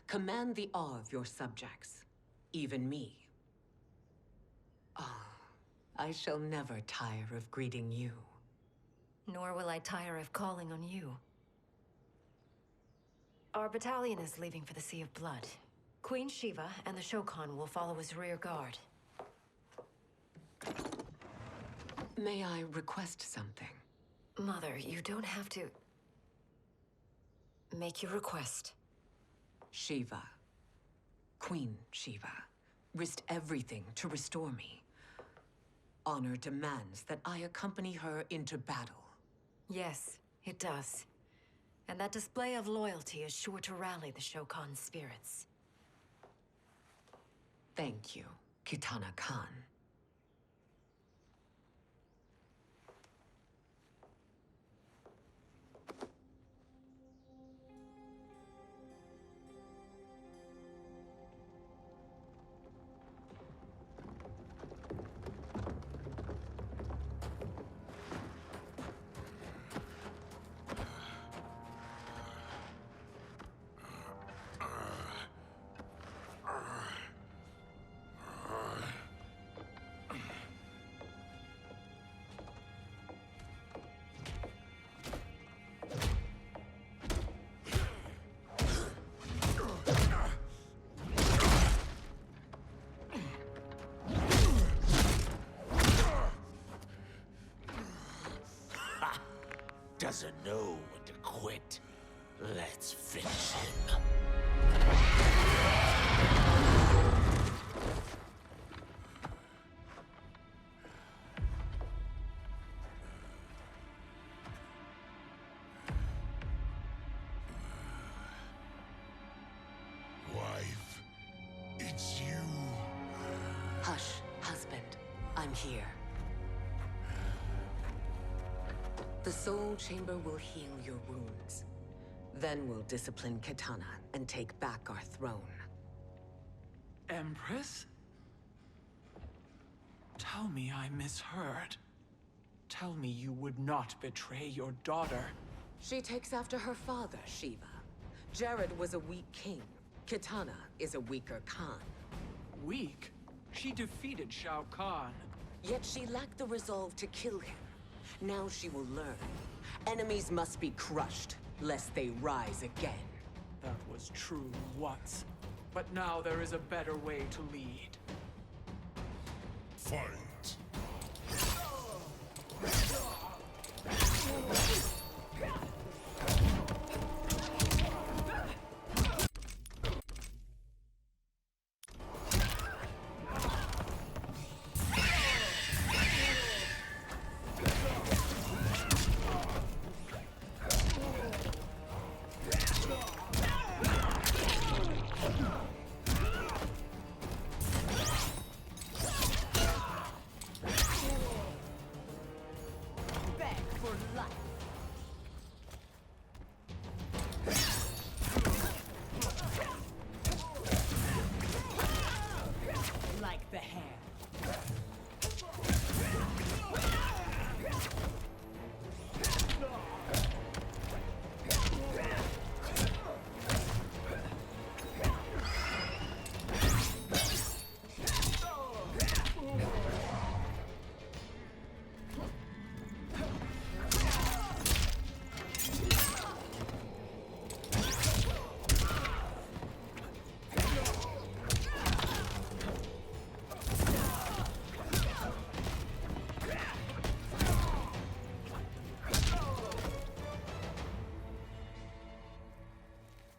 Command the awe of your subjects. even me. Ah, I shall never tire of greeting you. Nor will I tire of calling on you. Our battalion is leaving for the Sea of Blood. Queen Shiva and the Shokan will follow as rear guard. May I request something? Mother, you don't have to... make your request. Shiva, Queen Shiva, risked everything to restore me. Honor demands that I accompany her into battle. Yes, it does. And that display of loyalty is sure to rally the Shokan's spirits. Thank you, Kitana Khan. Doesn't know when to quit. Let's finish him. Wife, it's you. Hush, husband. I'm here. The Soul Chamber will heal your wounds. Then we'll discipline Kitana and take back our throne. Empress? Tell me I misheard. Tell me you would not betray your daughter. She takes after her father, Shiva. Jared was a weak king. Kitana is a weaker Khan. Weak? She defeated Shao Kahn. Yet she lacked the resolve to kill him. Now she will learn. Enemies must be crushed, lest they rise again. That was true once. But now there is a better way to lead. Fight.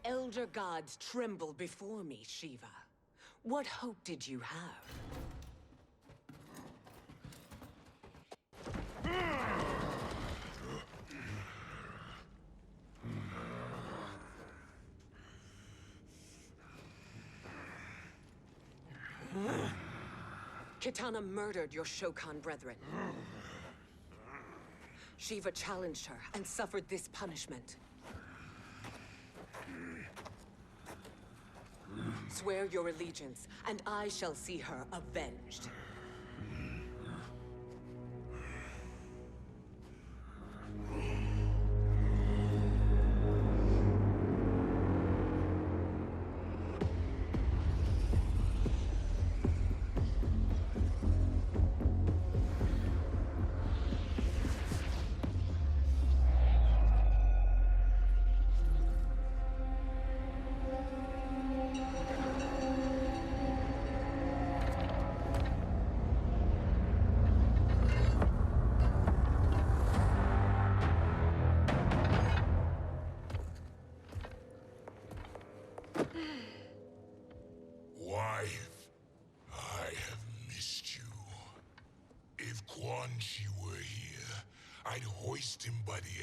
Elder gods tremble before me, Shiva. What hope did you have? Kitana murdered your Shokan brethren. Shiva challenged her and suffered this punishment. Swear your allegiance, and I shall see her avenged.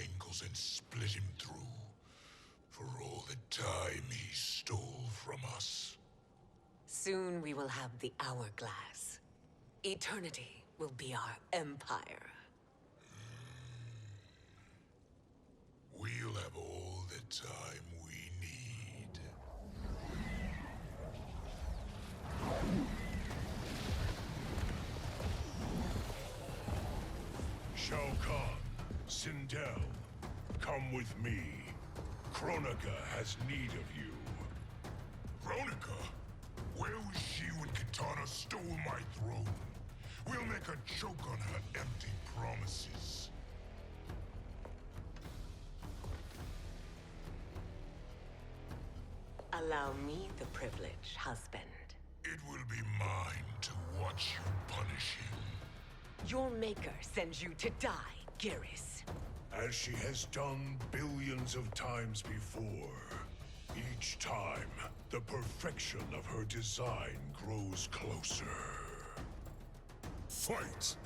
ankles and split him through. For all the time he stole from us. Soon we will have the hourglass. Eternity will be our empire. We'll have all the time we need. Shao Kahn, Sindel, come with me. Kronika has need of you. Kronika? Where was she when Katana stole my throne? We'll make her choke on her empty promises. Allow me the privilege, husband. It will be mine to watch you punish him. Your maker sends you to die, Garrus. As she has done billions of times before. Each time, the perfection of her design grows closer. Fight!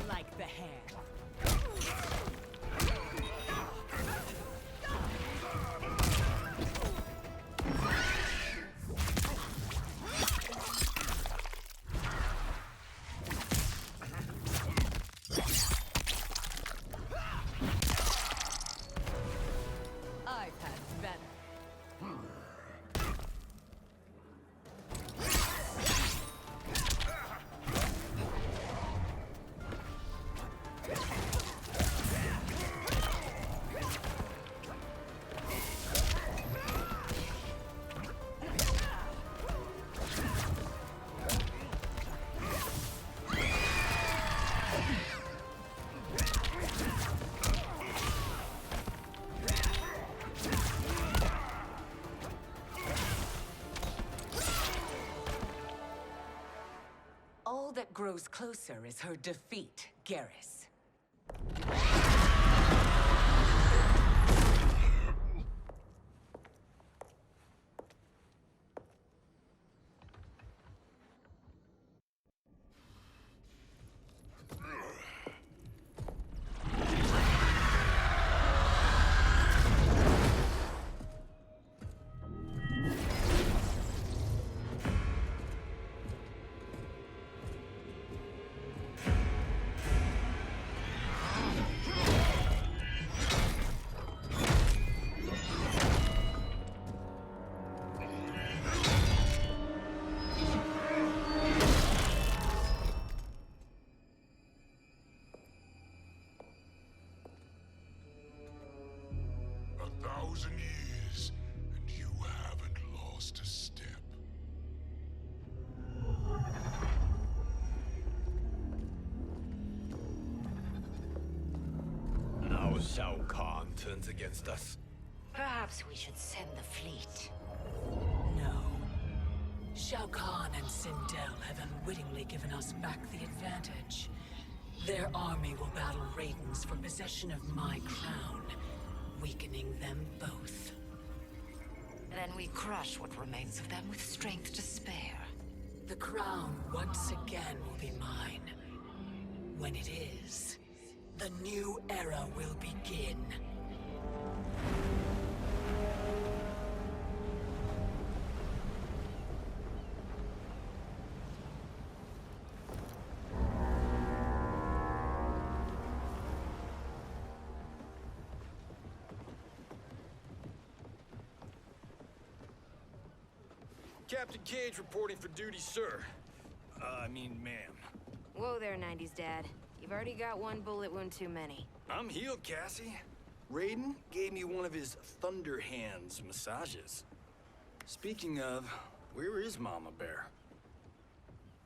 Like the hair. I've had better. All that grows closer is her defeat, Garrus. Years, and you haven't lost a step. Now Shao Kahn turns against us. Perhaps we should send the fleet. No. Shao Kahn and Sindel have unwittingly given us back the advantage. Their army will battle Raidens for possession of my crown, weakening them both. Then we crush what remains of them with strength to spare. The crown once again will be mine. When it is, the new era will begin. Captain Cage reporting for duty, sir. I mean, ma'am. Whoa there, 90s dad. You've already got one bullet wound too many. I'm healed, Cassie. Raiden gave me one of his Thunder Hands massages. Speaking of, where is Mama Bear?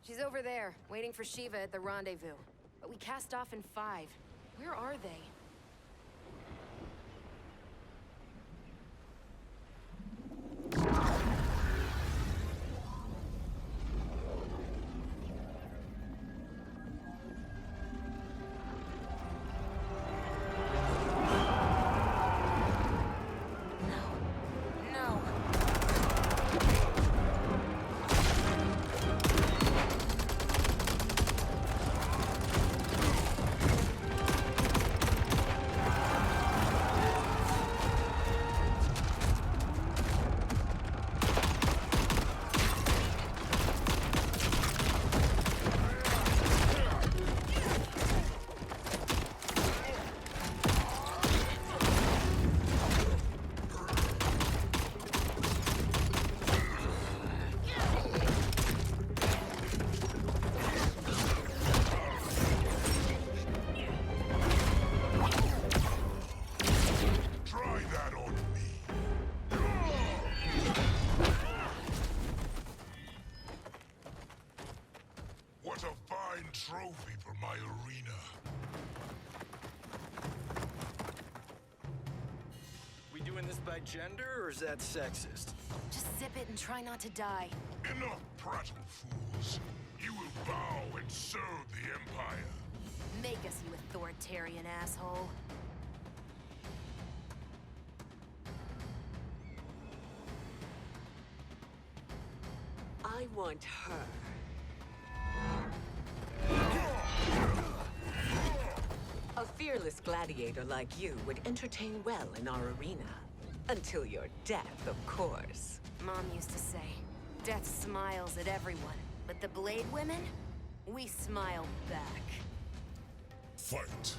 She's over there, waiting for Shiva at the rendezvous. But we cast off in 5. Where are they? What a fine trophy for my arena. We doing this by gender, or is that sexist? Just zip it and try not to die. Enough prattle, fools. You will bow and serve the Empire. Make us, you authoritarian asshole. I want her. A fearless gladiator like you would entertain well in our arena. Until your death, of course. Mom used to say, death smiles at everyone, but the Blade women, we smile back. Fight.